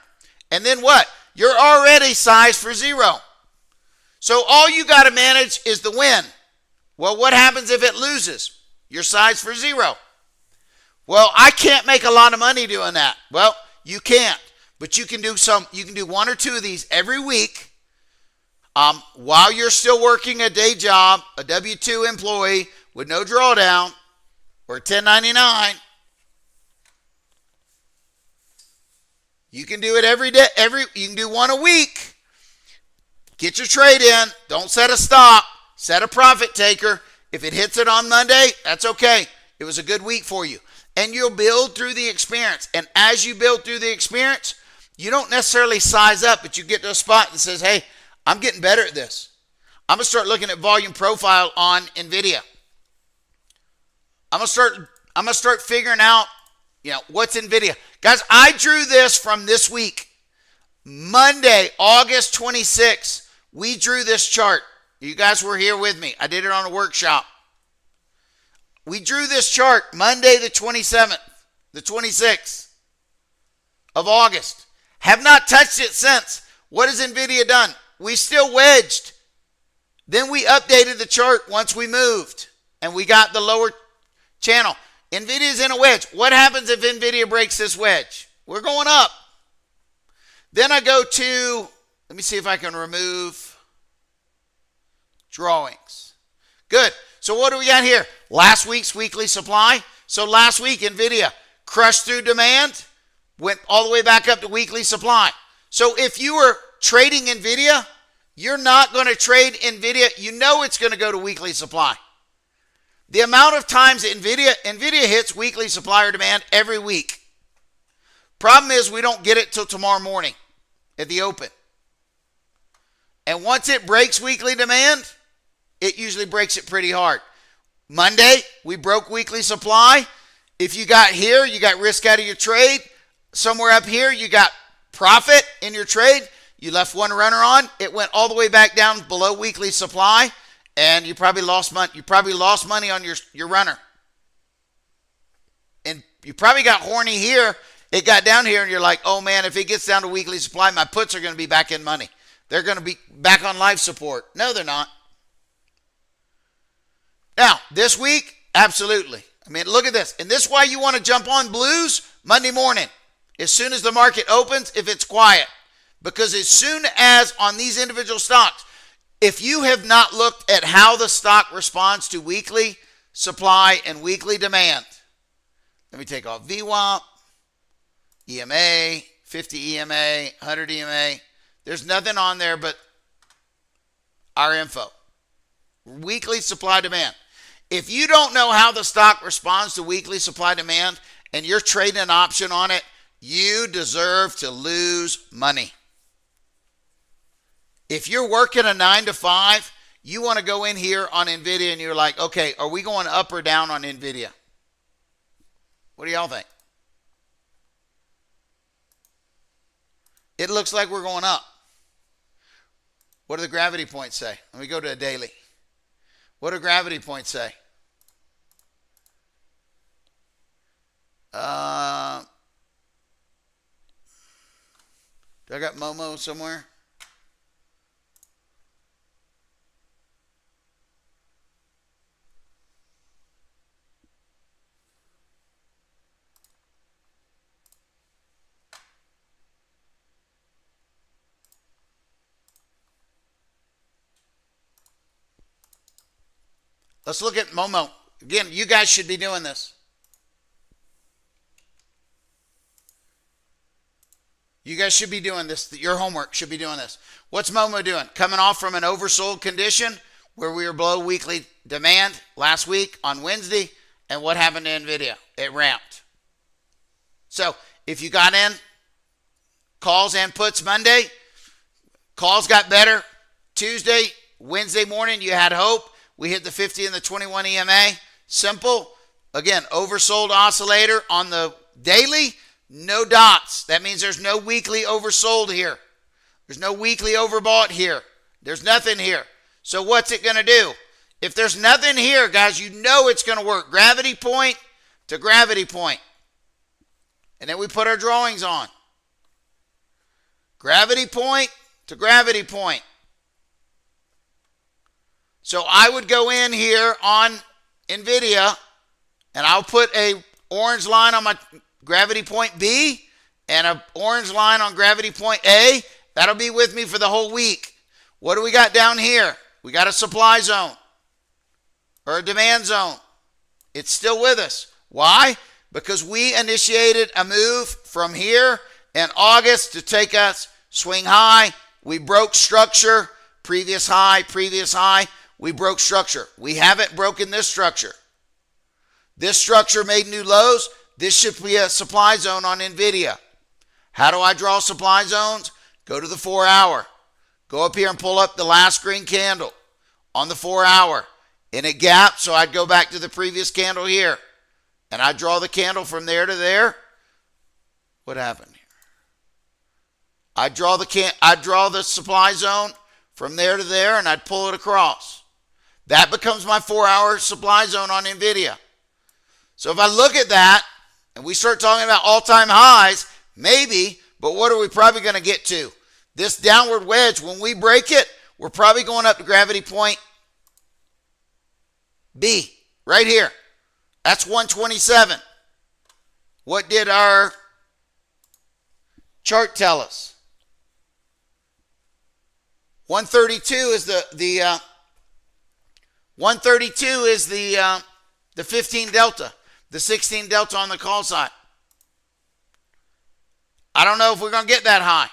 And then what? You're already sized for 0. So all you got to manage is the win. Well, what happens if it loses? You're sized for 0. Well, I can't make a lot of money doing that. Well, you can't. But you can do 1 or 2 of these every week while you're still working a day job, a W-2 employee with no drawdown or 1099. You can do it every day. You can do 1 a week. Get your trade in. Don't set a stop. Set a profit taker. If it hits it on Monday, that's okay. It was a good week for you. And you'll build through the experience. And as you build through the experience, you don't necessarily size up, but you get to a spot that says, hey, I'm getting better at this. I'm going to start looking at volume profile on NVIDIA. I'm going to start figuring out, what's NVIDIA. Guys, I drew this from this week. Monday, August 26th, we drew this chart. You guys were here with me. I did it on a workshop. We drew this chart Monday the 27th, the 26th of August. Have not touched it since. What has NVIDIA done? We still wedged. Then we updated the chart once we moved, and we got the lower channel. NVIDIA's in a wedge. What happens if NVIDIA breaks this wedge? We're going up. Then I go to, let me see if I can remove drawings. Good. So what do we got here? Last week's weekly supply. So last week, NVIDIA crushed through demand, went all the way back up to weekly supply. So if you were trading NVIDIA, you're not going to trade NVIDIA. You know it's going to go to weekly supply. The amount of times NVIDIA hits weekly supply or demand every week. Problem is we don't get it till tomorrow morning at the open. And once it breaks weekly demand, it usually breaks it pretty hard. Monday, we broke weekly supply. If you got here, you got risk out of your trade. Somewhere up here, you got profit in your trade. You left 1 runner on. It went all the way back down below weekly supply, and you probably lost money. You probably lost money on your runner. And you probably got horny here. It got down here, and you're like, oh, man, if it gets down to weekly supply, my puts are going to be back in money. They're going to be back on life support. No, they're not. Now, this week, absolutely. I mean, look at this. And this is why you want to jump on blues Monday morning. As soon as the market opens, if it's quiet. Because as soon as on these individual stocks, if you have not looked at how the stock responds to weekly supply and weekly demand, let me take off VWAP, EMA, 50 EMA, 100 EMA. There's nothing on there but our info. Weekly supply demand. If you don't know how the stock responds to weekly supply demand and you're trading an option on it, you deserve to lose money. If you're working a 9 to 5, you want to go in here on NVIDIA and you're like, okay, are we going up or down on NVIDIA? What do y'all think? It looks like we're going up. What do the gravity points say? Let me go to a daily. What do gravity points say? Do I got Momo somewhere? Let's look at Momo. Again, you guys should be doing this. You guys should be doing this. Your homework should be doing this. What's Momo doing? Coming off from an oversold condition where we were below weekly demand last week on Wednesday. And what happened to NVIDIA? It ramped. So if you got in calls and puts Monday, calls got better. Tuesday, Wednesday morning, you had hope. We hit the 50 and the 21 EMA. Simple. Again, oversold oscillator on the daily. No dots. That means there's no weekly oversold here. There's no weekly overbought here. There's nothing here. So what's it going to do? If there's nothing here, guys, you know it's going to work. Gravity point to gravity point. And then we put our drawings on. Gravity point to gravity point. So I would go in here on NVIDIA, and I'll put a orange line on my gravity point B and an orange line on gravity point A. That'll be with me for the whole week. What do we got down here? We got a supply zone or a demand zone. It's still with us. Why? Because we initiated a move from here in August to take us swing high. We broke structure, previous high, previous high. We broke structure. We haven't broken this structure. This structure made new lows. This should be a supply zone on NVIDIA. How do I draw supply zones? Go to the 4 hour. Go up here and pull up the last green candle on the 4 hour. In a gap, so I'd go back to the previous candle here. And I'd draw the candle from there to there. What happened here? I'd draw the supply zone from there to there, and I'd pull it across. That becomes my 4 hour supply zone on NVIDIA. So if I look at that, and we start talking about all-time highs, maybe, but what are we probably going to get to? This downward wedge, when we break it, we're probably going up to gravity point B, right here. That's 127. What did our chart tell us? 132 is the 132 is the 15 delta, the 16 delta on the call side. I don't know if we're going to get that high.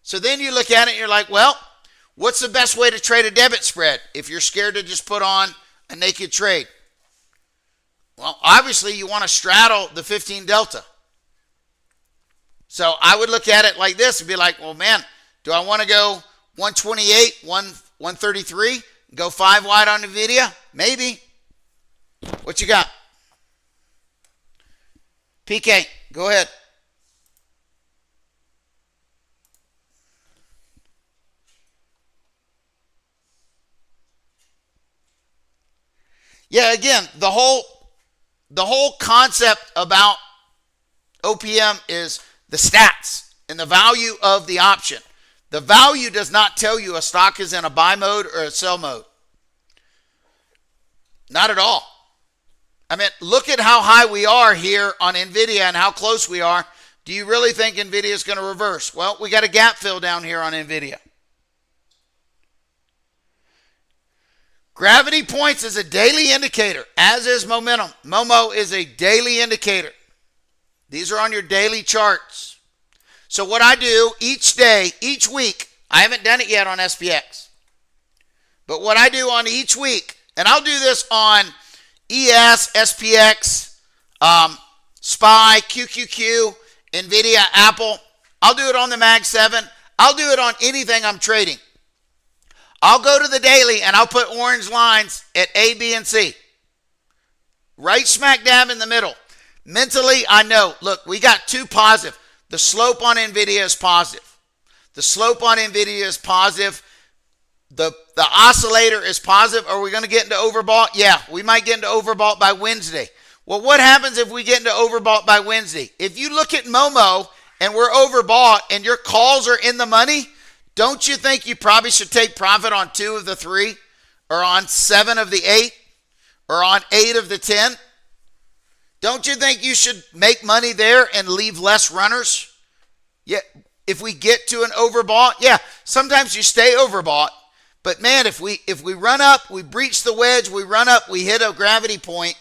So then you look at it and you're like, well, what's the best way to trade a debit spread if you're scared to just put on a naked trade? Well, obviously you want to straddle the 15 delta. So I would look at it like this and be like, well, man, do I want to go 128, 133, go 5 wide on NVIDIA? Maybe. What you got? PK, go ahead. Yeah, again, the whole concept about OPM is the stats and the value of the option. The value does not tell you a stock is in a buy mode or a sell mode. Not at all. I mean, look at how high we are here on NVIDIA and how close we are. Do you really think NVIDIA is going to reverse? Well, we got a gap fill down here on NVIDIA. Gravity points is a daily indicator, as is momentum. Momo is a daily indicator. These are on your daily charts. So what I do each day, each week, I haven't done it yet on SPX, but what I do on each week, and I'll do this on ES, SPX, SPY, QQQ, NVIDIA, Apple. I'll do it on the Mag 7. I'll do it on anything I'm trading. I'll go to the daily and I'll put orange lines at A, B, and C. Right smack dab in the middle. Mentally, I know, look, we got two positive. The slope on NVIDIA is positive. The slope on NVIDIA is positive. The oscillator is positive. Are we going to get into overbought? Yeah, we might get into overbought by Wednesday. Well, what happens if we get into overbought by Wednesday? If you look at Momo and we're overbought and your calls are in the money, don't you think you probably should take profit on 2 of the 3 or on 7 of the 8 or on 8 of the 10? Don't you think you should make money there and leave less runners? Yeah, if we get to an overbought, yeah, sometimes you stay overbought, But man, if we run up, we breach the wedge, we run up, we hit a gravity point,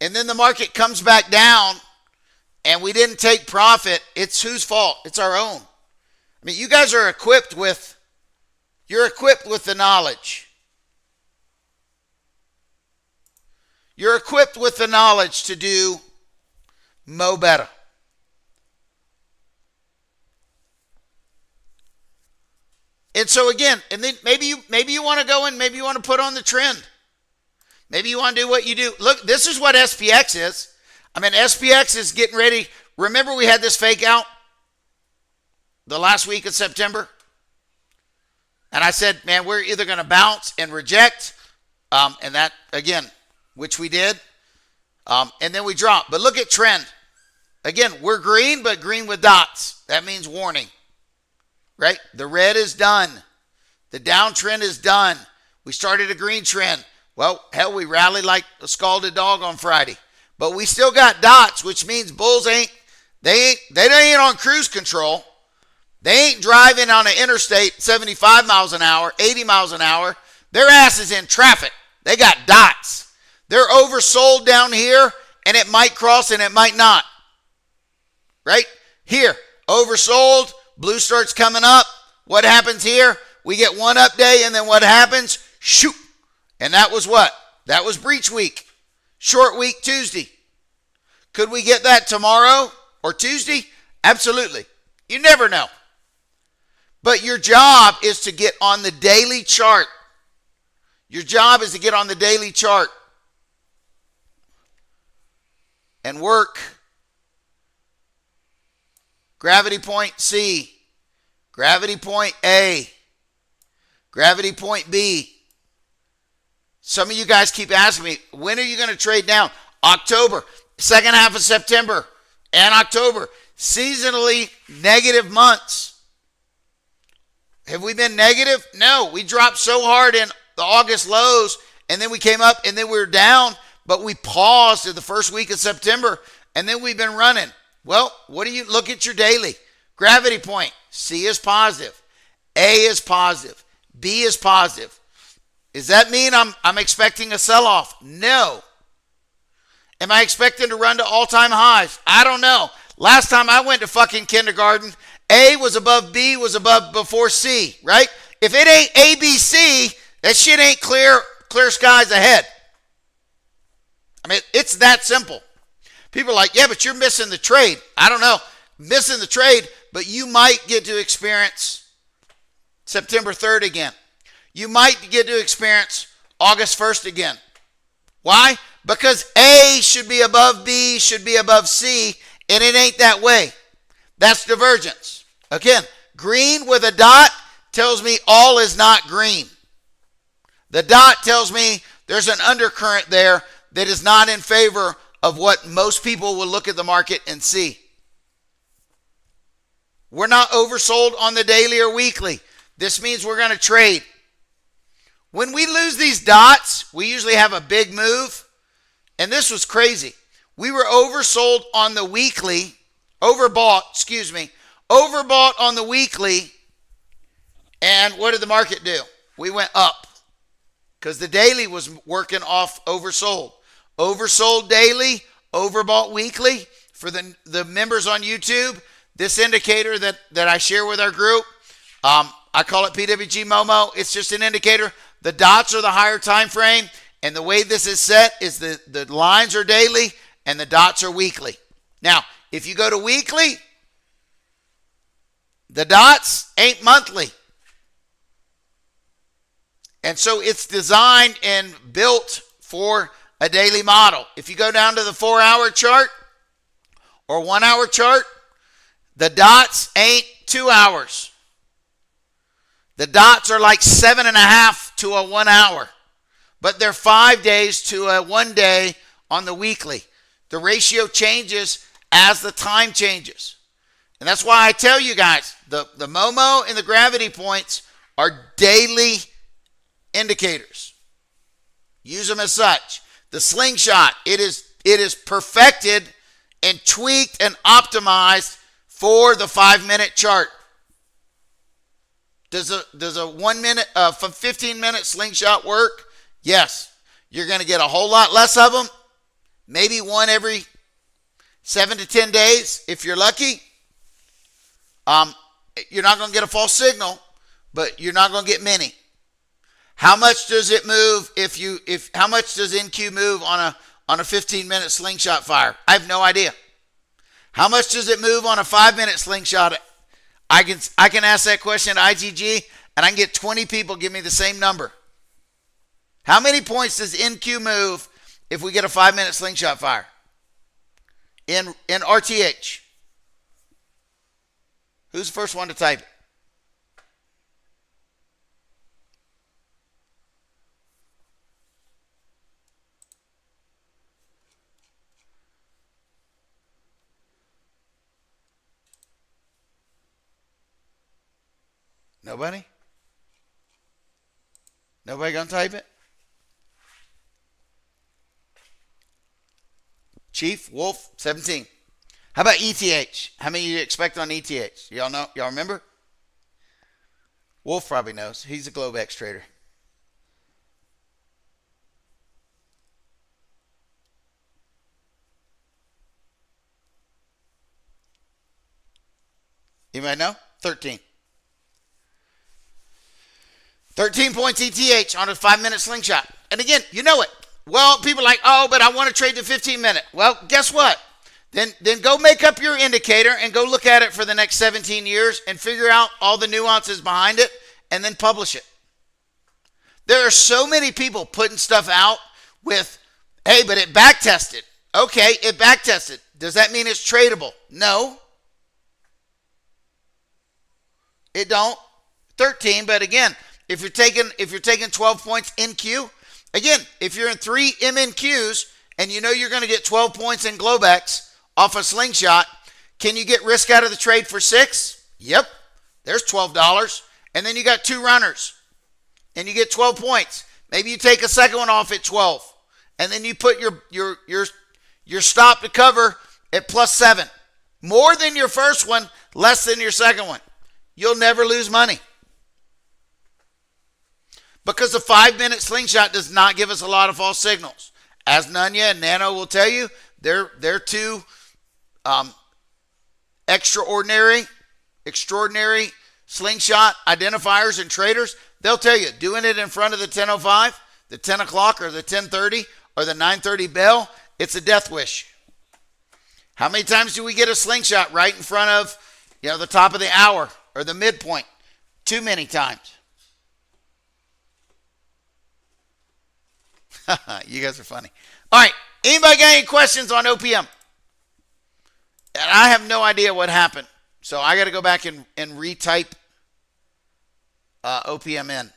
and then the market comes back down and we didn't take profit, it's whose fault? It's our own. I mean, you guys are equipped with the knowledge. You're equipped with the knowledge to do mo better. And so again, and then maybe you want to go in, maybe you want to put on the trend. Maybe you want to do what you do. Look, this is what SPX is. I mean, SPX is getting ready. Remember we had this fake out the last week of September? And I said, man, we're either going to bounce and reject, and that, again, which we did, and then we drop. But look at trend. Again, we're green, but green with dots. That means warning, right? The red is done. The downtrend is done. We started a green trend. Well, hell, we rallied like a scalded dog on Friday. But we still got dots, which means bulls ain't on cruise control. They ain't driving on an interstate 75 miles an hour, 80 miles an hour. Their ass is in traffic. They got dots. They're oversold down here, and it might cross and it might not. Right? Here, oversold, blue starts coming up. What happens here? We get one up day, and then what happens? Shoot. And that was what? That was breach week. Short week Tuesday. Could we get that tomorrow or Tuesday? Absolutely. You never know. But your job is to get on the daily chart. Your job is to get on the daily chart and work. Gravity point C, gravity point A, gravity point B. Some of you guys keep asking me, when are you going to trade down? October, second half of September and October. Seasonally negative months. Have we been negative? No, we dropped so hard in the August lows, and then we came up, and then we were down, but we paused in the first week of September, and then we've been running. Well, what do you look at your daily? Gravity point. C is positive. A is positive. B is positive. Does that mean I'm expecting a sell-off? No. Am I expecting to run to all-time highs? I don't know. Last time I went to fucking kindergarten, A was above B was above before C, right? If it ain't A, B, C, that shit ain't clear skies ahead. I mean, it's that simple. People are like, yeah, but you're missing the trade. I don't know. Missing the trade, but you might get to experience September 3rd again. You might get to experience August 1st again. Why? Because A should be above B, should be above C, and it ain't that way. That's divergence. Again, green with a dot tells me all is not green. The dot tells me there's an undercurrent there that is not in favor of what most people will look at the market and see. We're not oversold on the daily or weekly. This means we're going to trade. When we lose these dots, we usually have a big move. And this was crazy. We were oversold on the weekly, overbought on the weekly. And what did the market do? We went up because the daily was working off oversold. Oversold daily, overbought weekly. For the members on YouTube, this indicator that I share with our group, I call it PWG Momo. It's just an indicator. The dots are the higher time frame, and the way this is set is the lines are daily and the dots are weekly. Now, if you go to weekly, the dots ain't monthly. And so it's designed and built for a daily model. If you go down to the 4-hour chart or 1-hour chart, the dots ain't 2 hours. The dots are like 7.5 to a 1 hour, but they're 5 days to a 1 day on the weekly. The ratio changes as the time changes. And that's why I tell you guys, the Momo and the gravity points are daily indicators. Use them as such. The slingshot, it is perfected and tweaked and optimized for the 5-minute chart. Does a 1 minute, 15-minute slingshot work? Yes. You're going to get a whole lot less of them. Maybe one every 7 to 10 days if you're lucky. You're not going to get a false signal, but you're not going to get many. How much does it move how much does NQ move on a 15-minute slingshot fire? I have no idea. How much does it move on a 5-minute slingshot? I can ask that question at IGG and I can get 20 people give me the same number. How many points does NQ move if we get a 5-minute slingshot fire in RTH? Who's the first one to type it? Nobody? Nobody gonna type it? Chief, Wolf, 17. How about ETH? How many you expect on ETH? Y'all know? Y'all remember? Wolf probably knows. He's a Globex trader. Anybody know? 13. 13 points ETH on a 5-minute slingshot. And again, you know it. Well, people are like, oh, but I want to trade the 15-minute. Well, guess what? Then go make up your indicator and go look at it for the next 17 years and figure out all the nuances behind it and then publish it. There are so many people putting stuff out with, hey, but it back tested. Okay, it back tested. Does that mean it's tradable? No. It don't. 13, but again, if you're taking 12 points in Q, again, if you're in 3 MNQs and you know you're going to get 12 points in Globex off a slingshot, can you get risk out of the trade for 6? Yep. There's $12. And then you got 2 runners and you get 12 points. Maybe you take a second one off at 12 and then you put your stop to cover at +7. More than your first one, less than your second one. You'll never lose money. Because the 5-minute slingshot does not give us a lot of false signals. As Nunya and Nano will tell you, they're two extraordinary slingshot identifiers and traders. They'll tell you, doing it in front of the 10:05, the 10 o'clock, or the 10:30, or the 9:30 bell, it's a death wish. How many times do we get a slingshot right in front of, the top of the hour or the midpoint? Too many times. You guys are funny. All right. Anybody got any questions on OPM? And I have no idea what happened. So I got to go back and retype OPM in.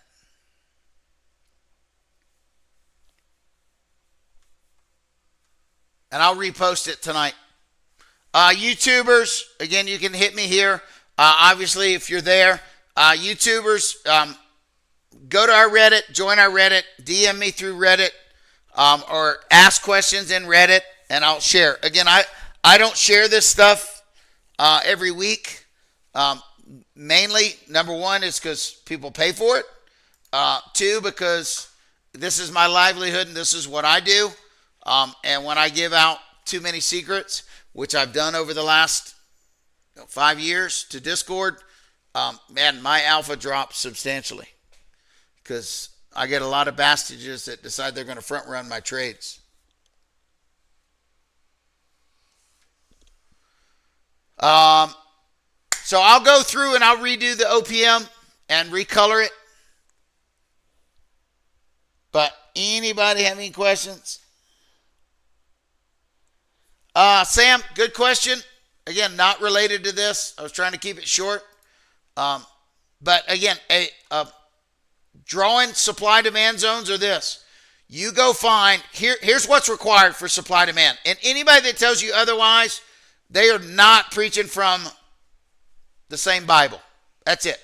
And I'll repost it tonight. YouTubers, again, you can hit me here. Obviously, if you're there. YouTubers, go to our Reddit, join our Reddit, DM me through Reddit, or ask questions in Reddit, and I'll share. Again, I don't share this stuff every week. Mainly, number one, is because people pay for it. 2, because this is my livelihood and this is what I do. And when I give out too many secrets, which I've done over the last 5 years to Discord, man, my alpha drops substantially. Because I get a lot of bastages that decide they're going to front run my trades. So I'll go through and I'll redo the OPM and recolor it. But anybody have any questions? Sam, good question. Again, not related to this. I was trying to keep it short. But again, drawing supply demand zones are this. You go find, here's what's required for supply demand. And anybody that tells you otherwise, they are not preaching from the same Bible. That's it.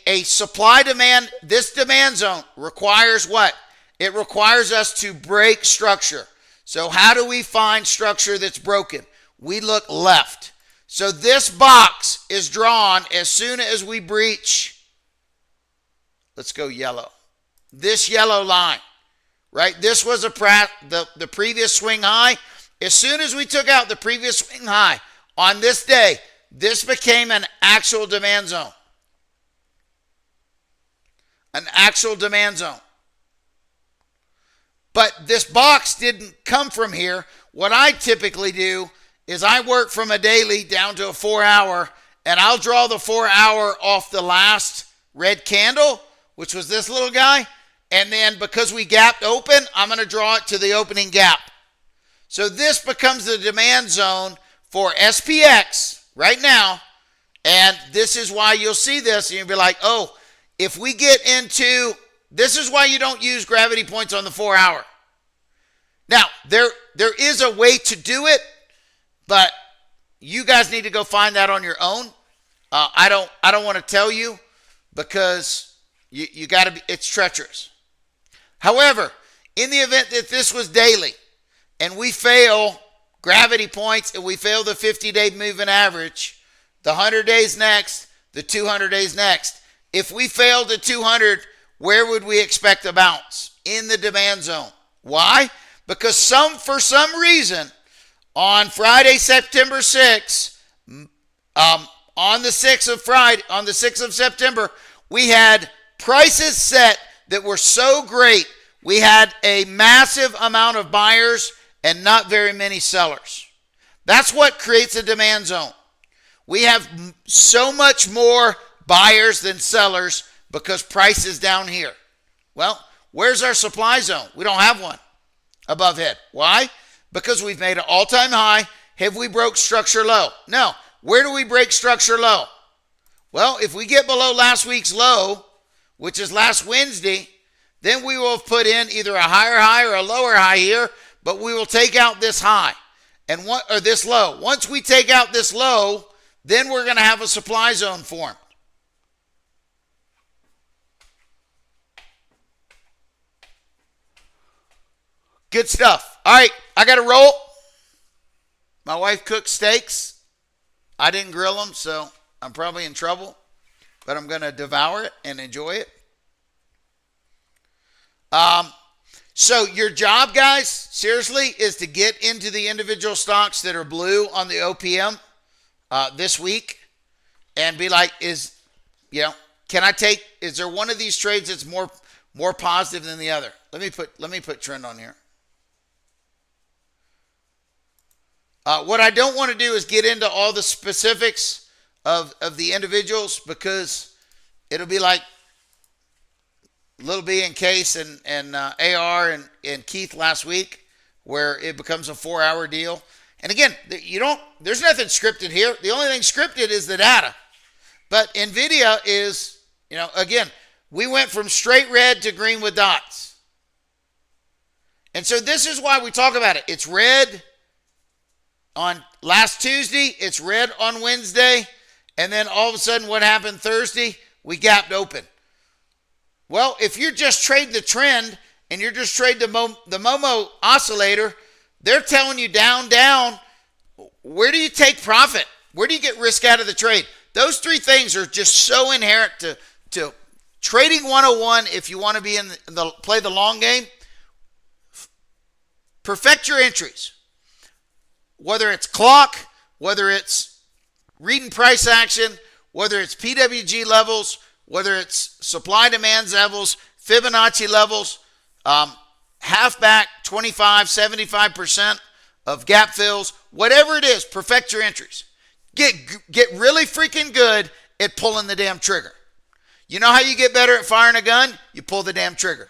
A supply demand, this demand zone requires what? It requires us to break structure. So how do we find structure that's broken? We look left. So this box is drawn as soon as we breach, let's go yellow, this yellow line, right? This was the previous swing high. As soon as we took out the previous swing high on this day, this became an actual demand zone. An actual demand zone. But this box didn't come from here. What I typically do is I work from a daily down to a 4-hour, and I'll draw the 4-hour off the last red candle, which was this little guy. And then because we gapped open, I'm going to draw it to the opening gap. So this becomes the demand zone for SPX right now. And this is why you'll see this and you'll be like, oh, if we get into, this is why you don't use gravity points on the 4-hour. Now, there is a way to do it, but you guys need to go find that on your own. I don't want to tell you because you got to be, it's treacherous. However, in the event that this was daily and we fail gravity points and we fail the 50-day moving average, the 100 days next, the 200 days next, if we failed the 200, where would we expect a bounce? In the demand zone. Why? Because for some reason, on Friday, September 6th, on the 6th of September, we had prices set that were so great, we had a massive amount of buyers and not very many sellers. That's what creates a demand zone. We have so much more buyers than sellers because price is down here. Well, where's our supply zone? We don't have one above head. Why? Because we've made an all-time high. Have we broke structure low? No. Where do we break structure low? Well, if we get below last week's low, which is last Wednesday, then we will have put in either a higher high or a lower high here, but we will take out this high or this low. Once we take out this low, then we're going to have a supply zone formed. Good stuff. All right, I got to roll. My wife cooked steaks. I didn't grill them, so I'm probably in trouble, but I'm going to devour it and enjoy it. So your job, guys, seriously, is to get into the individual stocks that are blue on the OPM this week and be like, is there one of these trades that's more positive than the other? Let me put trend on here. What I don't want to do is get into all the specifics of the individuals because it'll be like Little B and Case and AR and Keith last week where it becomes a 4-hour deal. And again, there's nothing scripted here. The only thing scripted is the data. But NVIDIA is, again, we went from straight red to green with dots. And so this is why we talk about it. It's red on last Tuesday, it's red on Wednesday, and then all of a sudden what happened Thursday? We gapped open. Well, if you're just trading the trend and you're just trading the Momo oscillator, they're telling you down. Where do you take profit? Where do you get risk out of the trade? Those three things are just so inherent to trading 101 if you want to be play the long game. Perfect your entries. Whether it's clock, whether it's reading price action, whether it's PWG levels, whether it's supply-demand levels, Fibonacci levels, halfback, 25, 75% of gap fills, whatever it is, perfect your entries. Get really freaking good at pulling the damn trigger. You know how you get better at firing a gun? You pull the damn trigger.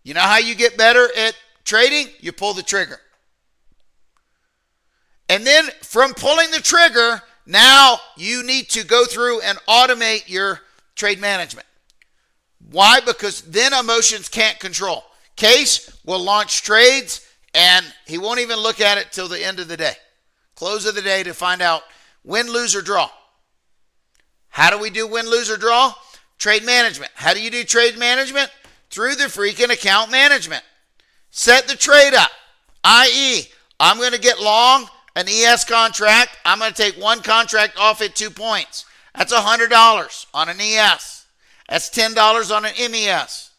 You know how you get better at trading? You pull the trigger. And then from pulling the trigger, now you need to go through and automate your trade management. Why? Because then emotions can't control. Case will launch trades and he won't even look at it till the end of the day. Close of the day to find out win, lose, or draw. How do we do win, lose, or draw? Trade management. How do you do trade management? Through the freaking account management. Set the trade up, i.e., I'm going to get long an ES contract. I'm going to take one contract off at 2 points. That's $100 on an ES. That's $10 on an MES.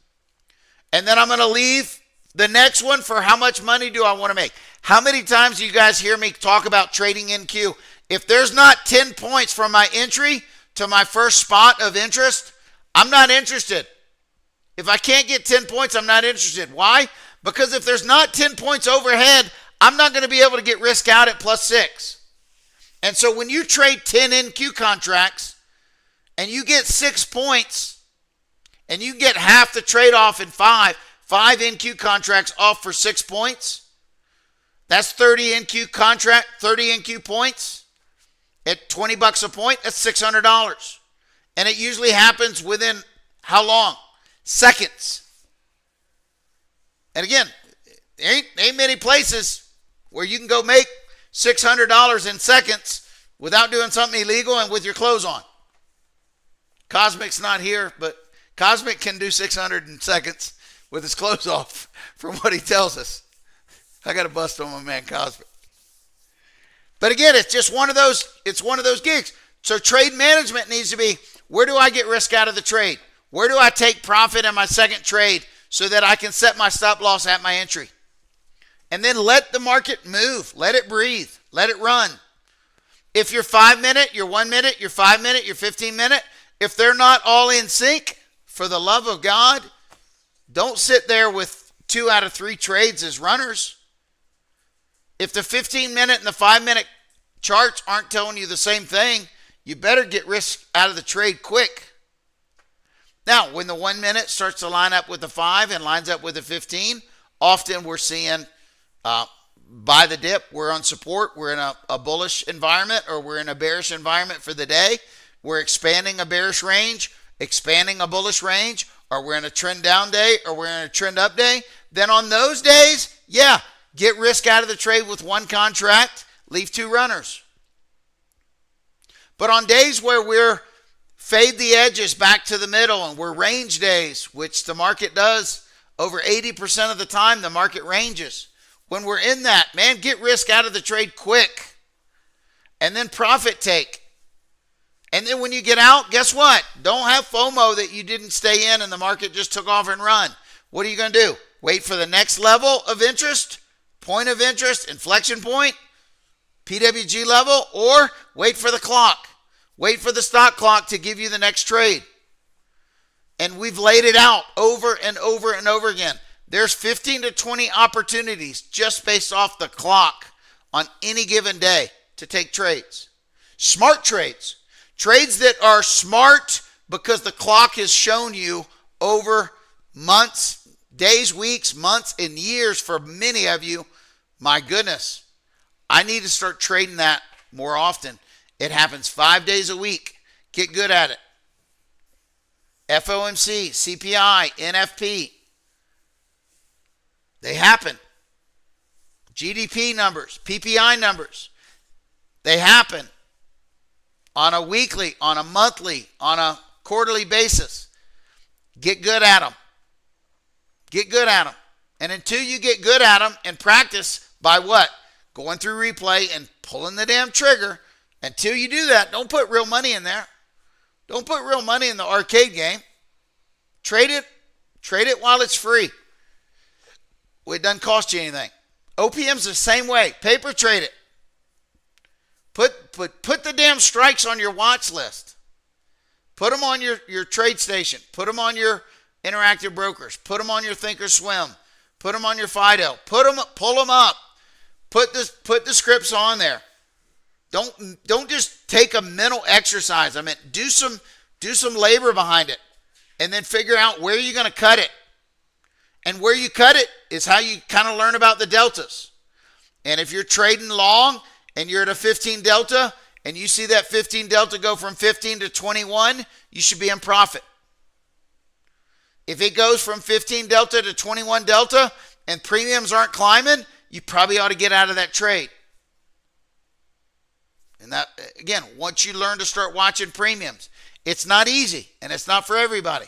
And then I'm going to leave the next one for how much money do I want to make. How many times do you guys hear me talk about trading NQ? If there's not 10 points from my entry to my first spot of interest, I'm not interested. If I can't get 10 points, I'm not interested. Why? Because if there's not 10 points overhead, I'm not going to be able to get risk out at +6. And so when you trade 10 NQ contracts and you get 6 points and you get half the trade off in five NQ contracts off for 6 points, that's 30 NQ points at $20 a point. That's $600. And it usually happens within how long? Seconds. And again, ain't many places where you can go make $600 in seconds without doing something illegal and with your clothes on. Cosmic's not here, but Cosmic can do 600 in seconds with his clothes off from what he tells us. I got to bust on my man Cosmic. But again, it's just one of those gigs. So trade management needs to be, where do I get risk out of the trade? Where do I take profit in my second trade so that I can set my stop loss at my entry? And then let the market move. Let it breathe. Let it run. If you're 5 minute, you're 1 minute, you're 5 minute, you're 15 minute, if they're not all in sync, for the love of God, don't sit there with 2 out of 3 trades as runners. If the 15 minute and the 5 minute charts aren't telling you the same thing, you better get risk out of the trade quick. Now, when the 1 minute starts to line up with the 5 and lines up with the 15, often we're seeing buy the dip, we're on support, we're in a bullish environment, or we're in a bearish environment for the day. We're expanding a bearish range, expanding a bullish range, or we're in a trend down day, or we're in a trend up day. Then on those days, yeah, get risk out of the trade with 1 contract, leave 2 runners. But on days where we're fade the edges back to the middle and we're range days, which the market does over 80% of the time, the market ranges. When we're in that, man, get risk out of the trade quick and then profit take. And then when you get out, guess what? Don't have FOMO that you didn't stay in and the market just took off and run. What are you going to do? Wait for the next level of interest, point of interest, inflection point, PWG level, or wait for the clock. Wait for the stock clock to give you the next trade. And we've laid it out over and over and over again. There's 15 to 20 opportunities just based off the clock on any given day to take trades. Smart trades. Trades that are smart because the clock has shown you over months, days, weeks, months, and years for many of you. My goodness, I need to start trading that more often. It happens 5 days a week. Get good at it. FOMC, CPI, NFP. They happen. GDP numbers, PPI numbers. They happen on a weekly, on a monthly, on a quarterly basis. Get good at them. Get good at them. And until you get good at them and practice by what? Going through replay and pulling the damn trigger. Until you do that, don't put real money in there. Don't put real money in the arcade game. Trade it. Trade it while it's free. It doesn't cost you anything. OPM's the same way. Paper trade it. Put the damn strikes on your watch list. Put them on your trade station. Put them on your interactive brokers. Put them on your Thinkorswim. Put them on your Fido. Pull them up. Put the scripts on there. Don't just take a mental exercise. I mean, do some labor behind it, and then figure out where you're going to cut it. And where you cut it is how you kind of learn about the deltas. And if you're trading long and you're at a 15 delta and you see that 15 delta go from 15 to 21, you should be in profit. If it goes from 15 delta to 21 delta and premiums aren't climbing, you probably ought to get out of that trade. And that, again, once you learn to start watching premiums, it's not easy and it's not for everybody.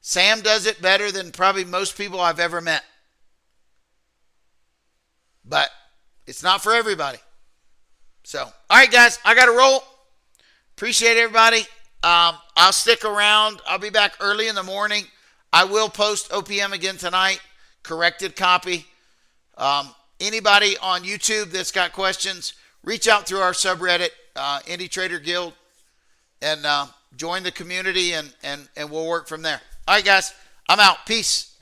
Sam does it better than probably most people I've ever met. but it's not for everybody. So, all right, guys, I got to roll. Appreciate everybody. I'll stick around. I'll be back early in the morning. I will post OPM again tonight, corrected copy. Anybody on YouTube that's got questions, reach out through our subreddit, Indie Trader Guild, and join the community, and we'll work from there. All right, guys, I'm out. Peace.